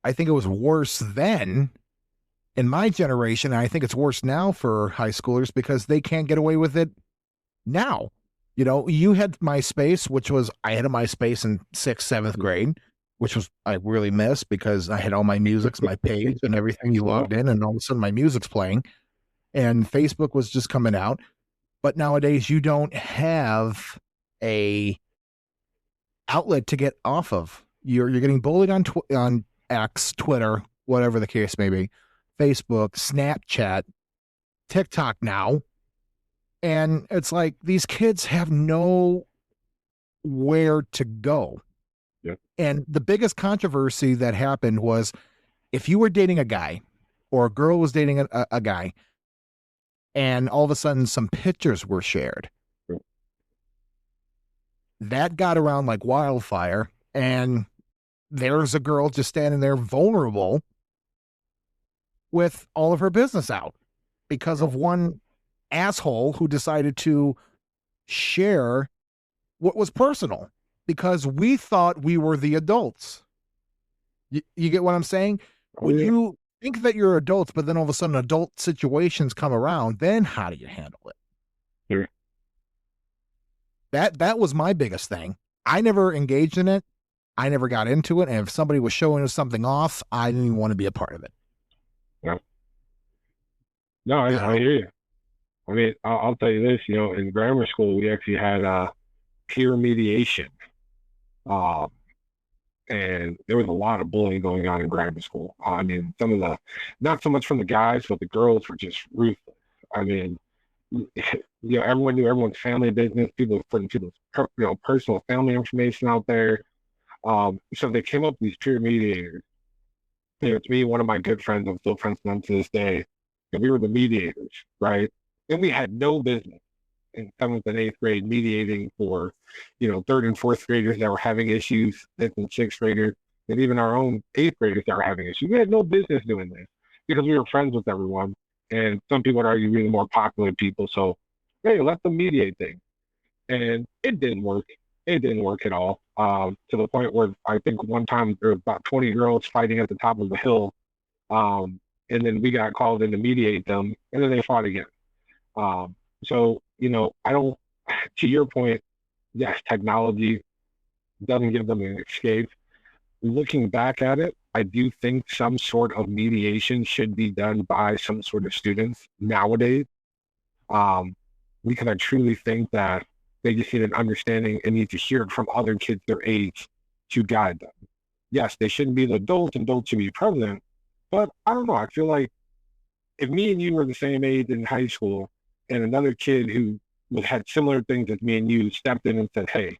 I think it was worse then in my generation. And I think it's worse now for high schoolers because they can't get away with it now. You had MySpace, which was, I had a MySpace in 6th, 7th grade, which was, I really missed because I had all my music's, my page and everything. You logged in and all of a sudden my music's playing, and Facebook was just coming out. But nowadays you don't have a outlet to get off of. You're getting bullied on X, Twitter, whatever the case may be, Facebook, Snapchat, TikTok now. And it's like these kids have nowhere to go. Yeah. And the biggest controversy that happened was if you were dating a guy or a girl was dating a guy and all of a sudden some pictures were shared, that got around like wildfire. And there's a girl just standing there vulnerable with all of her business out because of one asshole who decided to share what was personal because we thought we were the adults. You get what I'm saying? When you think that you're adults, but then all of a sudden adult situations come around, then how do you handle it? Sure. That was my biggest thing. I never engaged in it. I never got into it. And if somebody was showing us something off, I didn't even want to be a part of it. Yeah. No, I hear you. I mean, I'll tell you this, in grammar school, we actually had peer mediation. And there was a lot of bullying going on in grammar school. I mean, not so much from the guys, but the girls were just ruthless. I mean, everyone knew everyone's family business. People putting people's, personal family information out there. So they came up with these peer mediators. It's me, one of my good friends, I'm still friends with them to this day. And we were the mediators, right? And we had no business in 7th and 8th grade mediating for, 3rd and 4th graders that were having issues, 5th and 6th graders, and even our own 8th graders that were having issues. We had no business doing this because we were friends with everyone. And some people would argue we were the more popular people. So, hey, let them mediate things. And it didn't work. It didn't work at all. To the point where I think one time there was about 20 girls fighting at the top of the hill. And then we got called in to mediate them, and then they fought again. So, I don't, to your point, yes, technology doesn't give them an escape. Looking back at it, I do think some sort of mediation should be done by some sort of students nowadays. Because I truly think that they just need an understanding and need to hear it from other kids their age to guide them. Yes, they shouldn't be the adults, and adults should be president, but I don't know. I feel like if me and you were the same age in high school and another kid who had similar things as me and you stepped in and said, hey,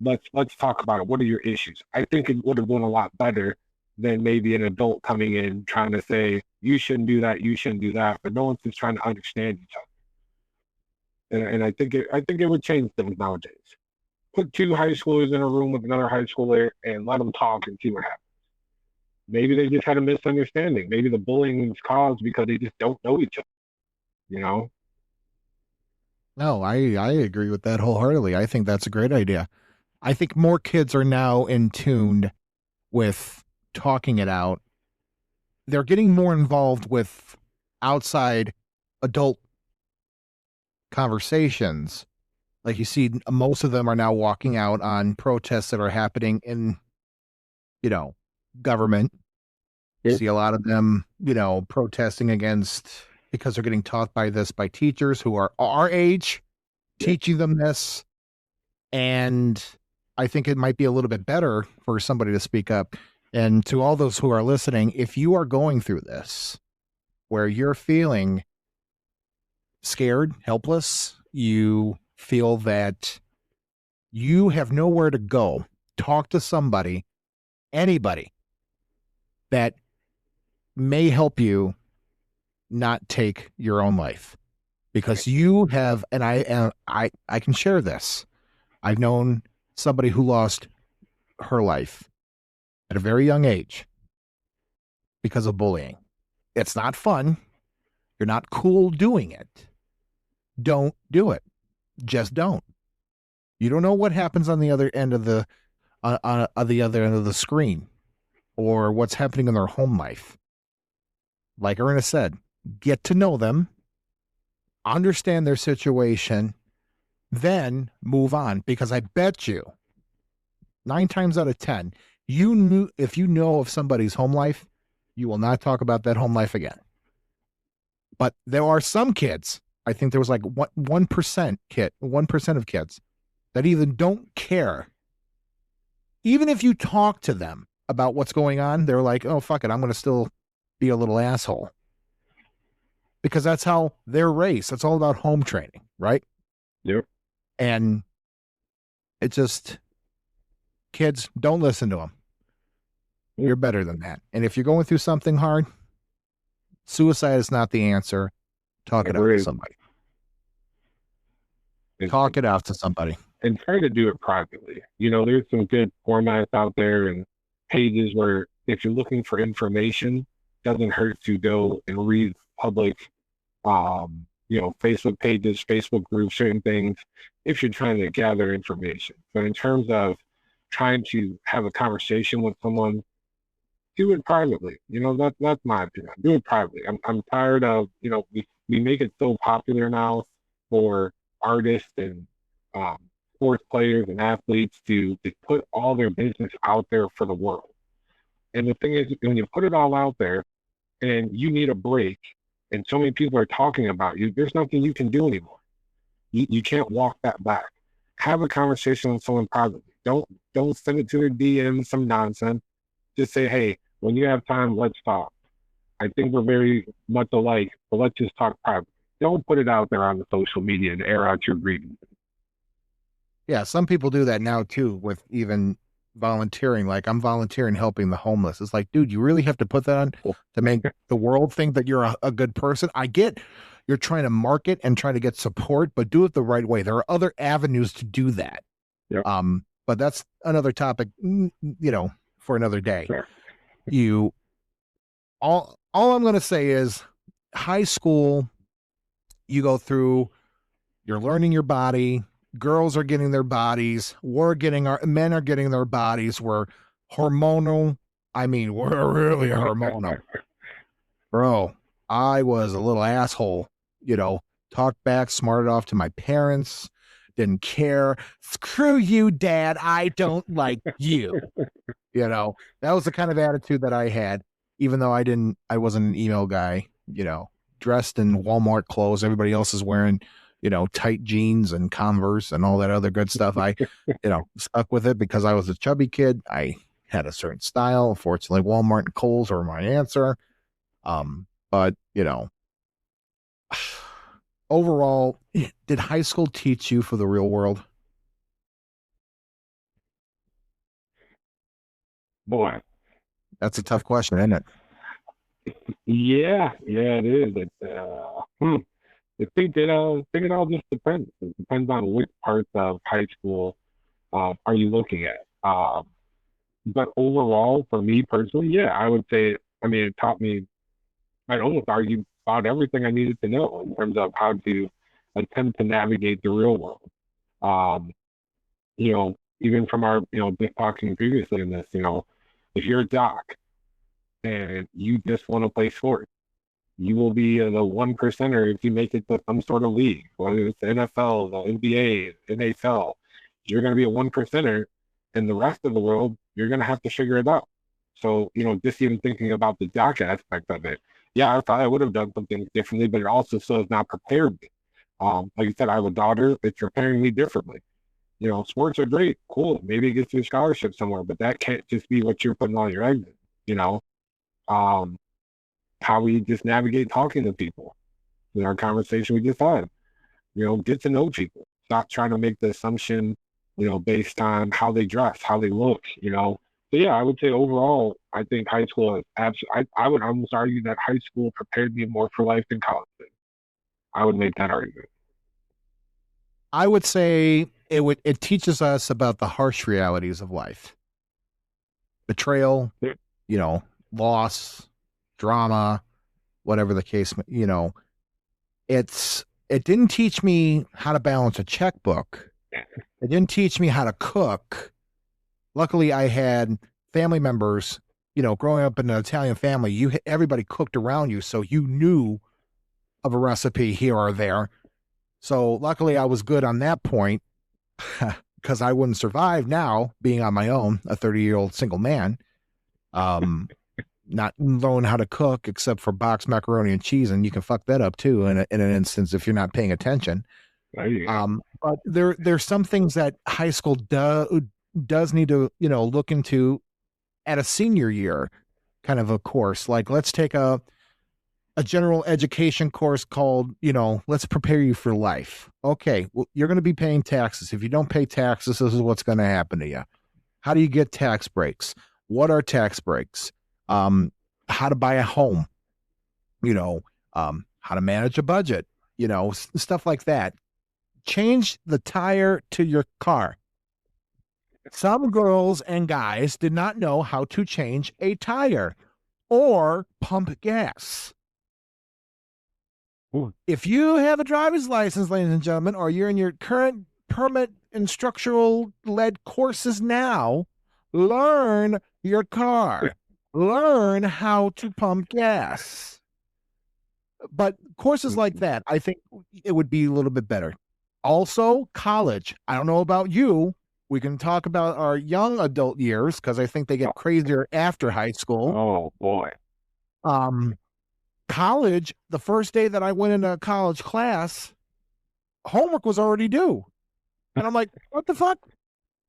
let's talk about it. What are your issues? I think it would have gone a lot better than maybe an adult coming in trying to say, you shouldn't do that, you shouldn't do that, but no one's just trying to understand each other. And I think it would change things nowadays. Put two high schoolers in a room with another high schooler and let them talk and see what happens. Maybe they just had a misunderstanding. Maybe the bullying is caused because they just don't know each other, you know? No, I agree with that wholeheartedly. I think that's a great idea. I think more kids are now in tune with talking it out. They're getting more involved with outside adult conversations. Like you see, most of them are now walking out on protests that are happening in, government. You Yep. see a lot of them, protesting against because they're getting taught by teachers who are our age, Yep. teaching them this. And I think it might be a little bit better for somebody to speak up. And to all those who are listening, if you are going through this, where you're feeling scared, helpless, you feel that you have nowhere to go, talk to somebody, anybody that may help you not take your own life, because you have, and I can share this. I've known somebody who lost her life at a very young age because of bullying. It's not fun. You're not cool doing it. Don't do it. Just don't. You don't know what happens on the other end of the other end of the screen, or what's happening in their home life. Like Ernest said, get to know them, understand their situation, then move on. Because I bet you 9 times out of 10, if you know of somebody's home life, you will not talk about that home life again. But there are some kids, I think there was like 1% of kids that even don't care. Even if you talk to them about what's going on, they're like, oh, fuck it, I'm going to still be a little asshole. Because that's how they're raised. That's all about home training, right? Yep. And it just, kids, don't listen to them. You're better than that. And if you're going through something hard, suicide is not the answer. Talk it out to somebody. Talk it out to somebody. And try to do it privately. There's some good formats out there and pages where if you're looking for information, it doesn't hurt to go and read public, Facebook pages, Facebook groups, certain things, if you're trying to gather information. But in terms of trying to have a conversation with someone, do it privately. That's my opinion. Do it privately. I'm tired of, we make it so popular now for artists and sports players and athletes to put all their business out there for the world. And the thing is, when you put it all out there and you need a break and so many people are talking about you, there's nothing you can do anymore. You can't walk that back. Have a conversation with someone privately. Don't send it to their DM, some nonsense. Just say, hey, when you have time, let's talk. I think we're very much alike, but let's just talk privately. Don't put it out there on the social media to air out your grievances. Yeah, some people do that now too, with even volunteering. Like, I'm volunteering helping the homeless. It's like, dude, you really have to put that on to make the world think that you're a good person? I get you're trying to market and try to get support, but do it the right way. There are other avenues to do that. Yep. But that's another topic, for another day. Sure. All I'm going to say is, high school, you go through, you're learning your body. Girls are getting their bodies. Men are getting their bodies. We're hormonal. I mean, we're really hormonal. Bro, I was a little asshole, talked back, smarted off to my parents, didn't care. Screw you, Dad. I don't like you. That was the kind of attitude that I had, even though I wasn't an email guy, dressed in Walmart clothes. Everybody else is wearing, tight jeans and Converse and all that other good stuff. I, stuck with it because I was a chubby kid. I had a certain style. Unfortunately, Walmart and Kohl's were my answer. But, overall, did high school teach you for the real world? Boy, That's a tough question, isn't it? yeah, it is. think it all just depends. It depends on which parts of high school are you looking at. But overall, for me personally, yeah, I would say, I mean, it taught me, I'd almost argue about everything I needed to know in terms of how to attempt to navigate the real world. Um, Even from our, just talking previously in this, if you're a jock and you just want to play sports, you will be the one percenter if you make it to some sort of league, whether it's the NFL, the NBA, NHL. You're going to be a one percenter, and the rest of the world, you're going to have to figure it out. So, just even thinking about the jock aspect of it, yeah, I thought I would have done some things differently, but it also still has not prepared me. Like you said, I have a daughter, it's preparing me differently. Sports are great, cool. Maybe it gets you a scholarship somewhere, but that can't just be what you're putting all your eggs in, you know? Um, how we just navigate talking to people. In our conversation we just had, get to know people. Stop trying to make the assumption, based on how they dress, how they look. So yeah, I would say overall, I think high school is absolutely. I would almost argue that high school prepared me more for life than college did. I would make that argument. I would say it teaches us about the harsh realities of life. Betrayal, Yeah. Loss, drama, whatever the case, it didn't teach me how to balance a checkbook. It didn't teach me how to cook. Luckily, I had family members, growing up in an Italian family, everybody cooked around you, so you knew of a recipe here or there. So luckily I was good on that point because I wouldn't survive now being on my own, a 30-year-old single man, not knowing how to cook except for boxed macaroni and cheese. And you can fuck that up too in an instance if you're not paying attention. But there's some things that high school does need to, look into at a senior year kind of a course. Like let's take a general education course called, let's prepare you for life. Okay, well, you're going to be paying taxes. If you don't pay taxes, this is what's going to happen to you. How do you get tax breaks? What are tax breaks? How to buy a home, how to manage a budget, stuff like that. Change the tire to your car. Some girls and guys did not know how to change a tire or pump gas. If you have a driver's license, ladies and gentlemen, or you're in your current permit instructional led courses now, learn your car. Learn how to pump gas. But courses like that, I think it would be a little bit better. Also, college. I don't know about you. We can talk about our young adult years because I think they get crazier after high school. Oh, boy. College, the first day that I went into a college class, homework was already due. And I'm like, what the fuck?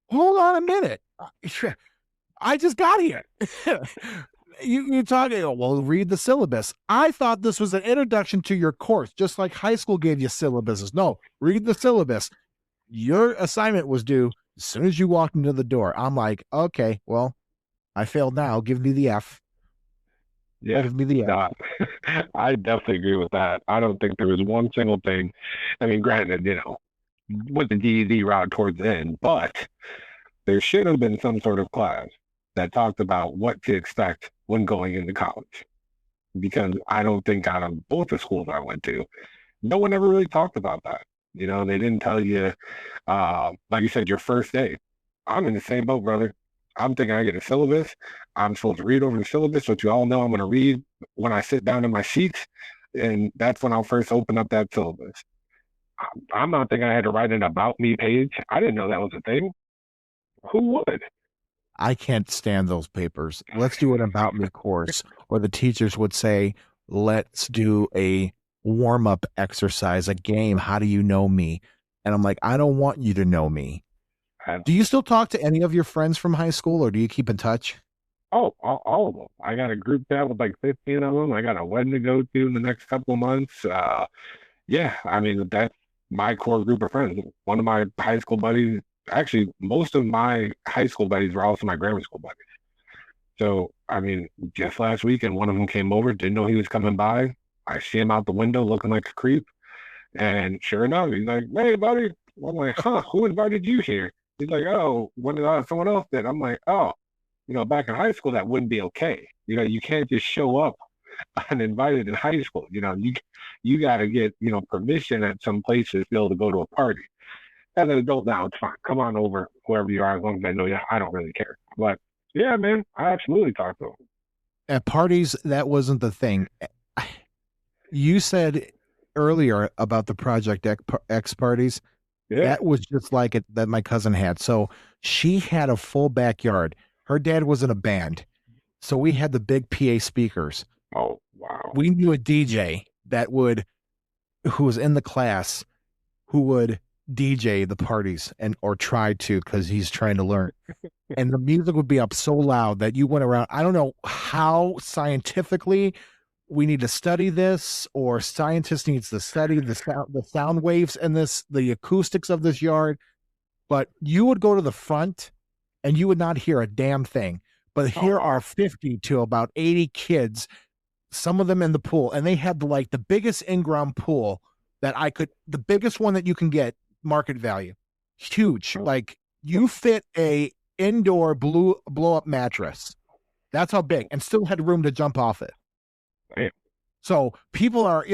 Hold on a minute. I just got here. You're talking, well, read the syllabus. I thought this was an introduction to your course, just like high school gave you syllabuses. No, read the syllabus. Your assignment was due as soon as you walked into the door. I'm like, okay, well, I failed now. Give me the F. Yeah, give me the F. I definitely agree with that. I don't think there was one single thing. I mean, granted, went the GED route towards the end, but there should have been some sort of class that talked about what to expect when going into college. Because I don't think out of both the schools I went to, no one ever really talked about that. They didn't tell you, like you said, your first day. I'm in the same boat, brother. I'm thinking I get a syllabus. I'm supposed to read over the syllabus, which you all know I'm going to read when I sit down in my seat. And that's when I'll first open up that syllabus. I'm not thinking I had to write an about me page. I didn't know that was a thing. Who would? I can't stand those papers. Let's do an about me course. Or the teachers would say, let's do a warm-up exercise, a game. How do you know me? And I'm like, I don't want you to know me. Do you still talk to any of your friends from high school, or do you keep in touch? Oh, all of them. I got a group chat with like 15 of them. I got a wedding to go to in the next couple of months. Yeah, I mean, that's my core group of friends. One of my high school buddies, actually, most of my high school buddies were also my grammar school buddies. So, I mean, just last weekend, one of them came over, didn't know he was coming by. I see him out the window looking like a creep. And sure enough, he's like, "Hey, buddy." I'm like, "Huh? Who invited you here?" He's like, "Oh, someone else did." I'm like, "Oh, back in high school, that wouldn't be okay. You can't just show up uninvited in high school. You got to get permission at some places to be able to go to a party. As an adult now, it's fine. Come on over, whoever you are, as long as I know you. I don't really care. But yeah, man, I absolutely talk to him. At parties, that wasn't the thing. You said earlier about the Project X parties. Yeah. That was just like it that my cousin had. So she had a full backyard. Her dad was in a band. So we had the big PA speakers. Oh, wow. We knew a DJ who was in the class, who would DJ the parties or tried to, because he's trying to learn. And the music would be up so loud that you went around. I don't know how scientifically we need to study this, or scientists needs to study the sound waves and the acoustics of this yard. But you would go to the front and you would not hear a damn thing. But here are 50 to about 80 kids, some of them in the pool, and they had the biggest in-ground pool the biggest one that you can get, market value, huge. Like, you fit a indoor blow up mattress. That's how big, and still had room to jump off it. Damn. So people are,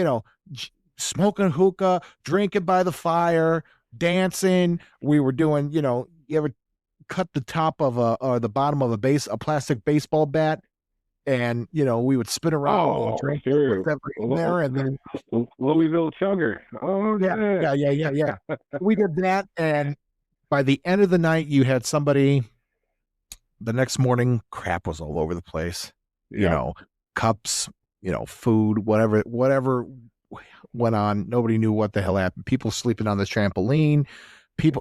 smoking hookah, drinking by the fire, dancing. We were doing, you ever cut the top of or the bottom of a plastic baseball bat, and we would spin around and drink sure. there, and then Louisville Chugger. Oh yeah. We did that, and by the end of the night, you had somebody. The next morning, crap was all over the place. Yeah. Cups, food, whatever went on. Nobody knew what the hell happened. People sleeping on the trampoline.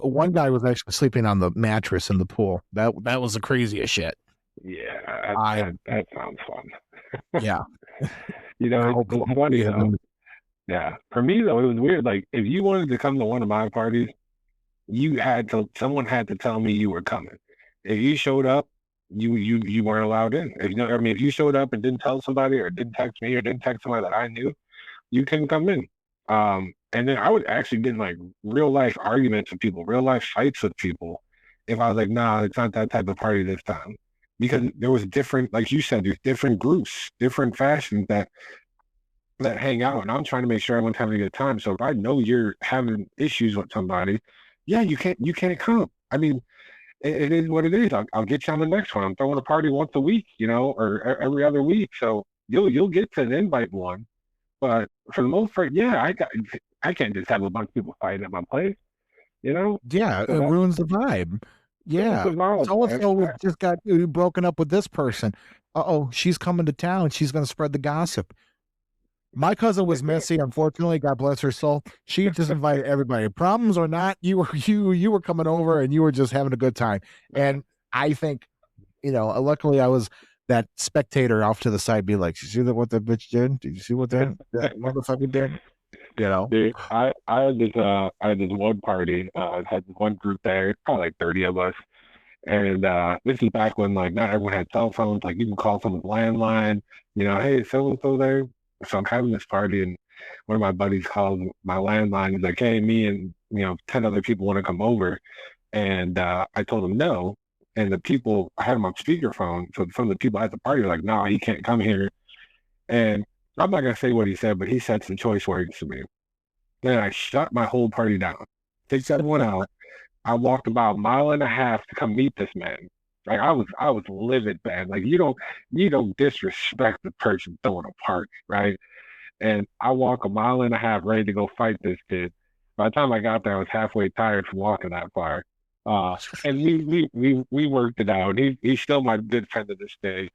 One guy was actually sleeping on the mattress in the pool. That was the craziest shit. Yeah, that sounds fun. Yeah. It's funny though. Yeah. For me though, it was weird. Like, if you wanted to come to one of my parties, someone had to tell me you were coming. If you showed up, you weren't allowed in. If you showed up and didn't tell somebody, or didn't text me, or didn't text somebody that I knew, you couldn't come in. And then I would actually get in like real life arguments with people, real life fights with people, if I was like, nah, it's not that type of party this time. Because there was different, like you said, there's different groups, different fashions that hang out, and I'm trying to make sure everyone's having a good time. So if I know you're having issues with somebody, yeah, you can't come. I mean, it is what it is. I'll get you on the next one. I'm throwing a party once a week, or every other week. So you'll get to an invite one, but for the most part, yeah, I can't just have a bunch of people fighting at my place, Yeah, So it ruins the vibe. Yeah, so just got broken up with this person. She's coming to town. She's going to spread the gossip. My cousin was messy, unfortunately. God bless her soul. She just invited everybody. Problems or not, you were coming over and you were just having a good time. And I think, luckily I was that spectator off to the side, be like, "You see what that bitch did? Did you see what that motherfucker did?" Dude, I had this one party. Had one group there, probably like 30 of us. And this is back when like not everyone had cell phones. Like, you can call someone's landline, hey, so and so there. So I'm having this party, and one of my buddies called my landline. He's like, hey, me and 10 other people want to come over. And I told him no. And the people, I had him on speakerphone. So some of the people at the party were like, no, he can't come here. And I'm not gonna say what he said, but he said some choice words to me. Then I shut my whole party down. Takes everyone out. I walked about a mile and a half to come meet this man. Like, I was livid, man. Like, you don't disrespect the person throwing a party, right? And I walk a mile and a half ready to go fight this kid. By the time I got there, I was halfway tired from walking that far. And we worked it out. He's still my good friend to this day.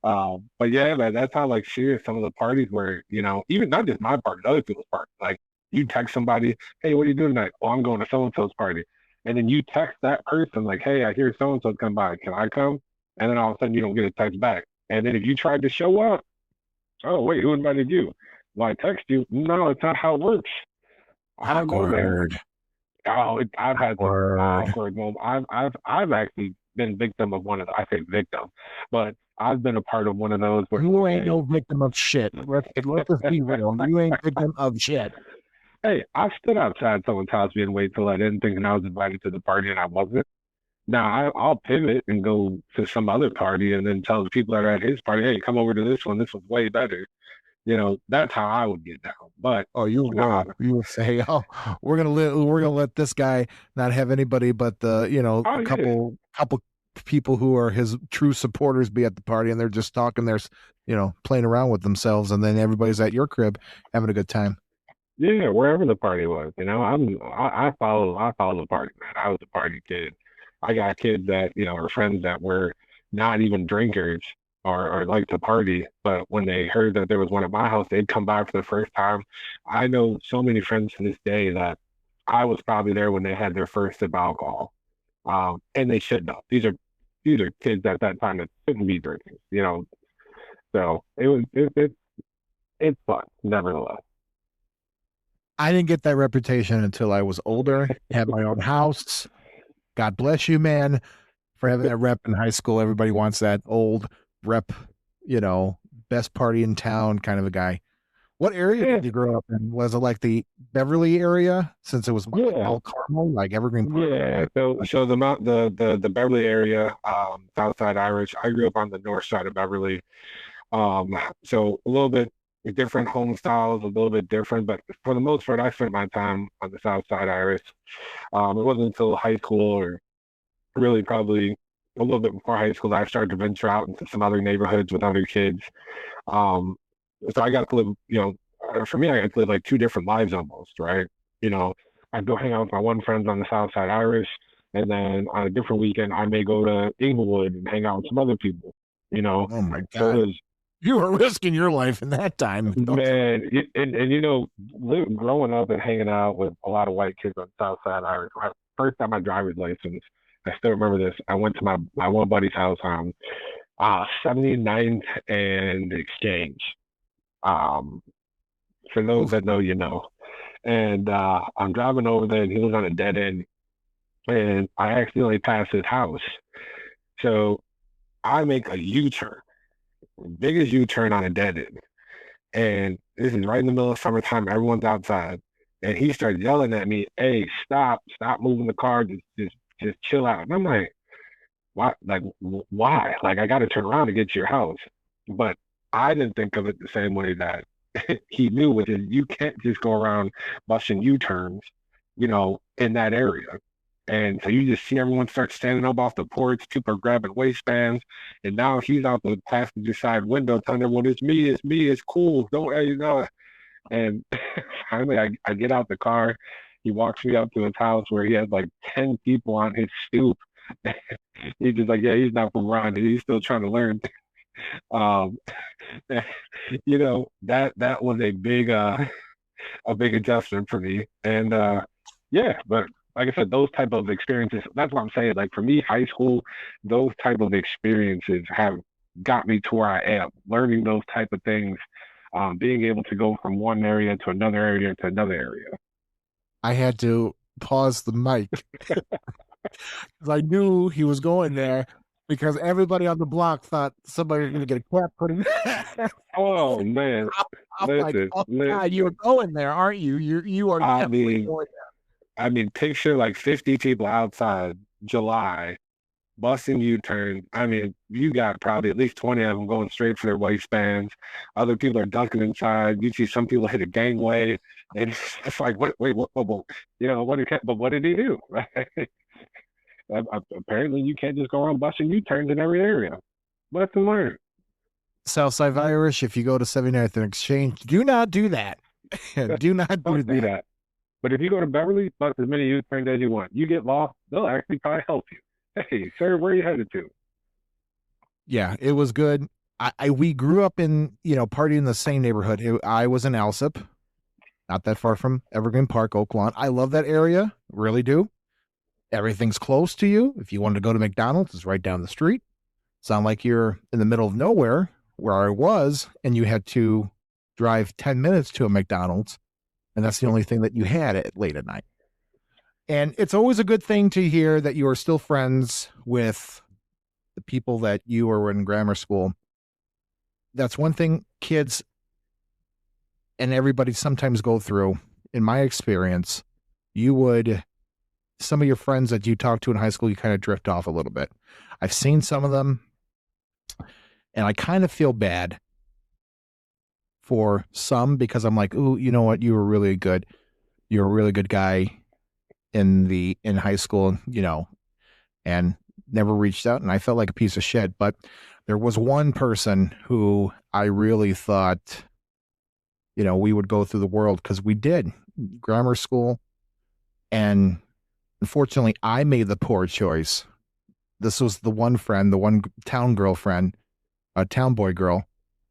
But yeah, man, that's how like serious some of the parties were. Even not just my party, other people's parties. Like, you text somebody, hey, what are you doing tonight? Oh, I'm going to so and so's party. And then you text that person like, hey, I hear so and so's come by. Can I come? And then all of a sudden you don't get a text back. And then if you tried to show up, oh wait, who invited you? Well, I text you. No, it's not how it works. I don't know, man. I've had some awkward moments. I've actually been victim of one of I say victim, but I've been a part of one of those where you ain't no victim of shit. Let's just be real. You ain't victim of shit. Hey, I stood outside someone's house being waited to let in, thinking I was invited to the party and I wasn't. Now I'll pivot and go to some other party and then tell the people that are at his party, hey, come over to this one. This one's way better. That's how I would get down. But Oh, you nah, will. You will say, "Oh, we're gonna let this guy not have anybody but the oh a yeah, couple people who are his true supporters be at the party, and they're just talking, there's playing around with themselves, and then everybody's at your crib having a good time." yeah, wherever the party was, I follow the party, man. I was a party kid. I got kids that, are friends that were not even drinkers or like to party, but when they heard that there was one at my house, they'd come by for the first time. I know so many friends to this day that I was probably there when they had their first sip of alcohol. And they should know. These are kids at that time that shouldn't be drinking, So it's fun, nevertheless. I didn't get that reputation until I was older, had my own house. God bless you, man, for having that rep in high school. Everybody wants that old rep, you know, best party in town kind of a guy. What area Yeah, did you grow up in? Was it like the Beverly area, since it was like yeah. all Carmel, like Evergreen Park? Yeah, so the Beverly area, South Side Irish. I grew up on the north side of Beverly. So a little bit different home styles, a little bit different, but for the most part, I spent my time on the South Side Irish. It wasn't until high school, or really probably a little bit before high school, that I started to venture out into some other neighborhoods with other kids. Um, so I got to live, for me, I got to live like two different lives almost, right? You know, I'd go hang out with my one friends on the South Side Irish, and then on a different weekend, I may go to Inglewood and hang out with some other people, you know. Oh my So it God. was, You were risking your life in that time. man, and growing up and hanging out with a lot of white kids on the South Side Irish, first time my driver's license, I still remember this. I went to my one buddy's house on 79th and Exchange. Um, for those Oof. that know, you know. And I'm driving over there, and he was on a dead end, and I accidentally passed his house. So I make a U-turn, biggest U-turn on a dead end, and this is right in the middle of summertime. Everyone's outside, and he started yelling at me, "Hey, stop moving the car, just chill out." And I'm like, "Why? Like, why? Like, I got to turn around to get to your house." But I didn't think of it the same way that he knew, which is you can't just go around busting U-turns, in that area. And so you just see everyone start standing up off the porch, people are grabbing waistbands, and now he's out the passenger side window telling everyone, it's me, it's cool, don't, And finally, I get out the car. He walks me up to his house where he has like 10 people on his stoop. He's just like, yeah, he's not from around here. He's still trying to learn. Um, that was a big adjustment for me. And yeah, but like I said, those type of experiences, that's what I'm saying. Like for me, high school, those type of experiences have got me to where I am, learning those type of things, being able to go from one area to another area to another area. I had to pause the mic because I knew he was going there because everybody on the block thought somebody was going to get a cap put in. Oh man, I'm like, listen, oh listen. God, you're going there, aren't you? You are I definitely mean, going picture like 50 people outside July busting U-turns. I mean, you got probably at least 20 of them going straight for their waistbands. Other people are ducking inside. You see some people hit a gangway, and it's like, wait, what, but what did he do? Right? Apparently, you can't just go around busting U-turns in every area. Lesson learned. Southside Irish. If you go to 79th and Exchange, do not do that. Do not do Don't do that. that. But if you go to Beverly, bust as many U-turns as you want. You get lost, they'll actually probably help you. Hey, sir, where are you headed to? Yeah, it was good. We grew up in, partying in the same neighborhood. I was in Alsip, not that far from Evergreen Park, Oak Lawn. I love that area, really do. Everything's close to you. If you wanted to go to McDonald's, it's right down the street. Sound like you're in the middle of nowhere where I was, and you had to drive 10 minutes to a McDonald's, and that's the only thing that you had at late at night. And it's always a good thing to hear that you are still friends with the people that you were in grammar school. That's one thing kids and everybody sometimes go through in my experience, some of your friends that you talk to in high school, you kind of drift off a little bit. I've seen some of them, and I kind of feel bad for some because I'm like, ooh, you know what? You're a really good guy in high school, and never reached out. And I felt like a piece of shit. But there was one person who I really thought, we would go through the world, because we did grammar school. And unfortunately, I made the poor choice. This was the one friend, the one town girlfriend, a town boy girl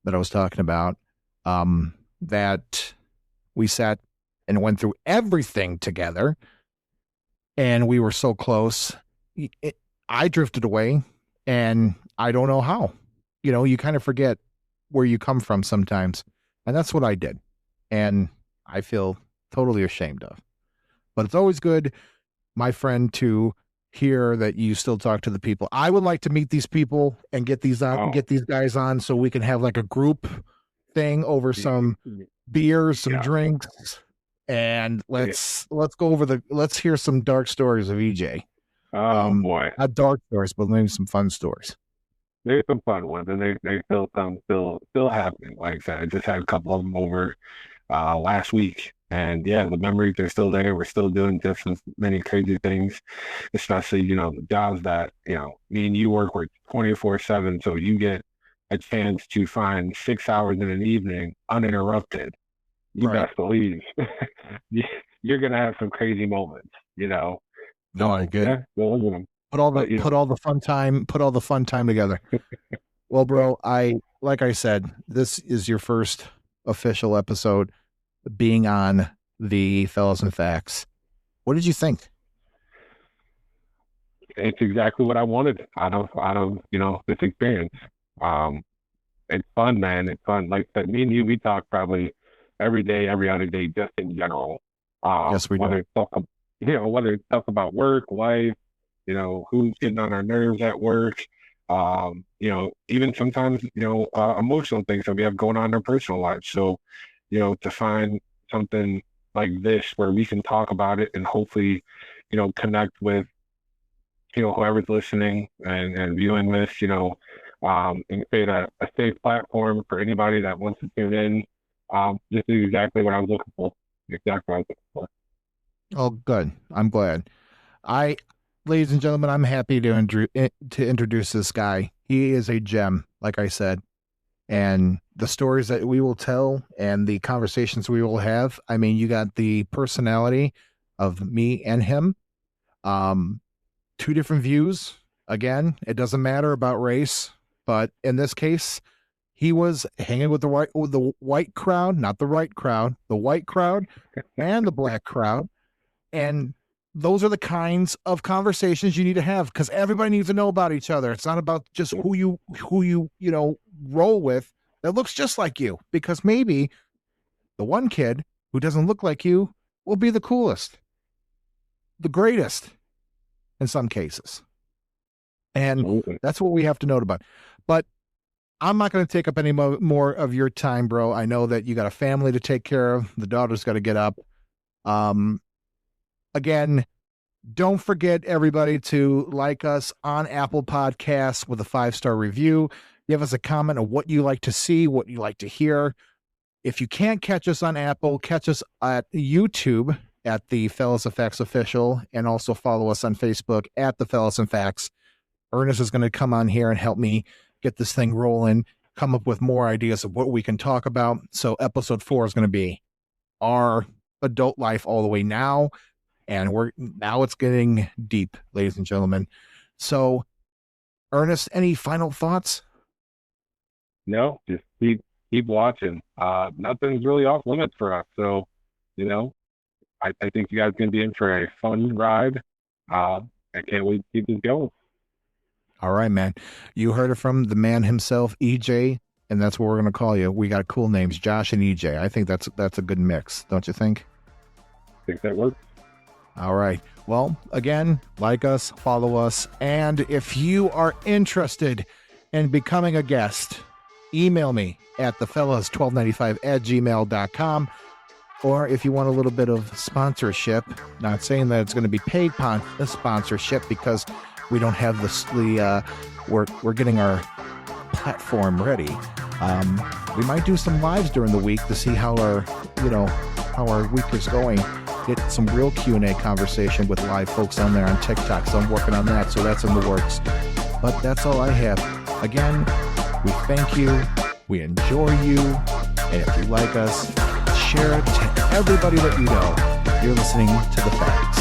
that I was talking about, that we sat and went through everything together, and we were so close. I drifted away, and I don't know how. You kind of forget where you come from sometimes, and that's what I did, and I feel totally ashamed of. But it's always good, my friend, to hear that you still talk to the people. I would like to meet these people and get these guys on, so we can have like a group thing over some beers, some drinks, and let's hear some dark stories of EJ. Boy, not dark stories, but maybe some fun stories. There's some fun ones, and they still happening. Like I said, I just had a couple of them over last week. And yeah, the memories are still there. We're still doing just as many crazy things, especially, the jobs that, me and you work with 24/7. So you get a chance to find 6 hours in an evening uninterrupted. You best believe you're going to have some crazy moments, No, I get it. Yeah, put all the fun time together. Well, bro, like I said, this is your first official episode being on the Fellas and Facts. What did you think? It's exactly what I wanted out of this experience. It's fun, man. It's fun. Like I said, me and you, we talk probably every day, every other day, just in general. Yes, we do. Whether it's talk about work, life, who's getting on our nerves at work, even sometimes, emotional things that we have going on in our personal lives. So, to find something like this where we can talk about it and hopefully, connect with, whoever's listening and viewing this, and create a safe platform for anybody that wants to tune in. This is exactly what I was looking for. Oh, good. I'm glad. Ladies and gentlemen, I'm happy to introduce this guy. He is a gem, like I said. And the stories that we will tell and the conversations we will have, I mean, you got the personality of me and him. Two different views. Again, it doesn't matter about race, but in this case, he was hanging with the white crowd, not the right crowd, the white crowd and the black crowd. And those are the kinds of conversations you need to have, because everybody needs to know about each other. It's not about just who you roll with that looks just like you, because maybe the one kid who doesn't look like you will be the coolest, the greatest in some cases. And that's what we have to note about. But I'm not going to take up any more of your time, bro. I know that you got a family to take care of. The daughter's got to get up. Again, don't forget, everybody, to like us on Apple Podcasts with a 5-star review. Give us a comment on what you like to see, what you like to hear. If you can't catch us on Apple, catch us at YouTube at the Fellas and Facts Official, and also follow us on Facebook at the Fellas and Facts. Ernest is going to come on here and help me get this thing rolling, come up with more ideas of what we can talk about. So episode 4 is going to be our adult life all the way now. And now it's getting deep, ladies and gentlemen. So, Ernest, any final thoughts? No, just keep watching. Nothing's really off limits for us. So, I think you guys are going to be in for a fun ride. I can't wait to keep this going. All right, man. You heard it from the man himself, EJ, and that's what we're going to call you. We got cool names, Josh and EJ. I think that's a good mix, don't you think? I think that works. All right. Well, again, like us, follow us, and if you are interested in becoming a guest, email me at thefellas1295@gmail.com. Or if you want a little bit of sponsorship, not saying that it's going to be paid sponsorship because we don't have we're getting our platform ready. We might do some lives during the week to see how our week is going. Get some real Q&A conversation with live folks on there on TikTok. So I'm working on that. So that's in the works. But that's all I have. Again, we thank you. We enjoy you. And if you like us, share it to everybody that you know. You're listening to The Facts.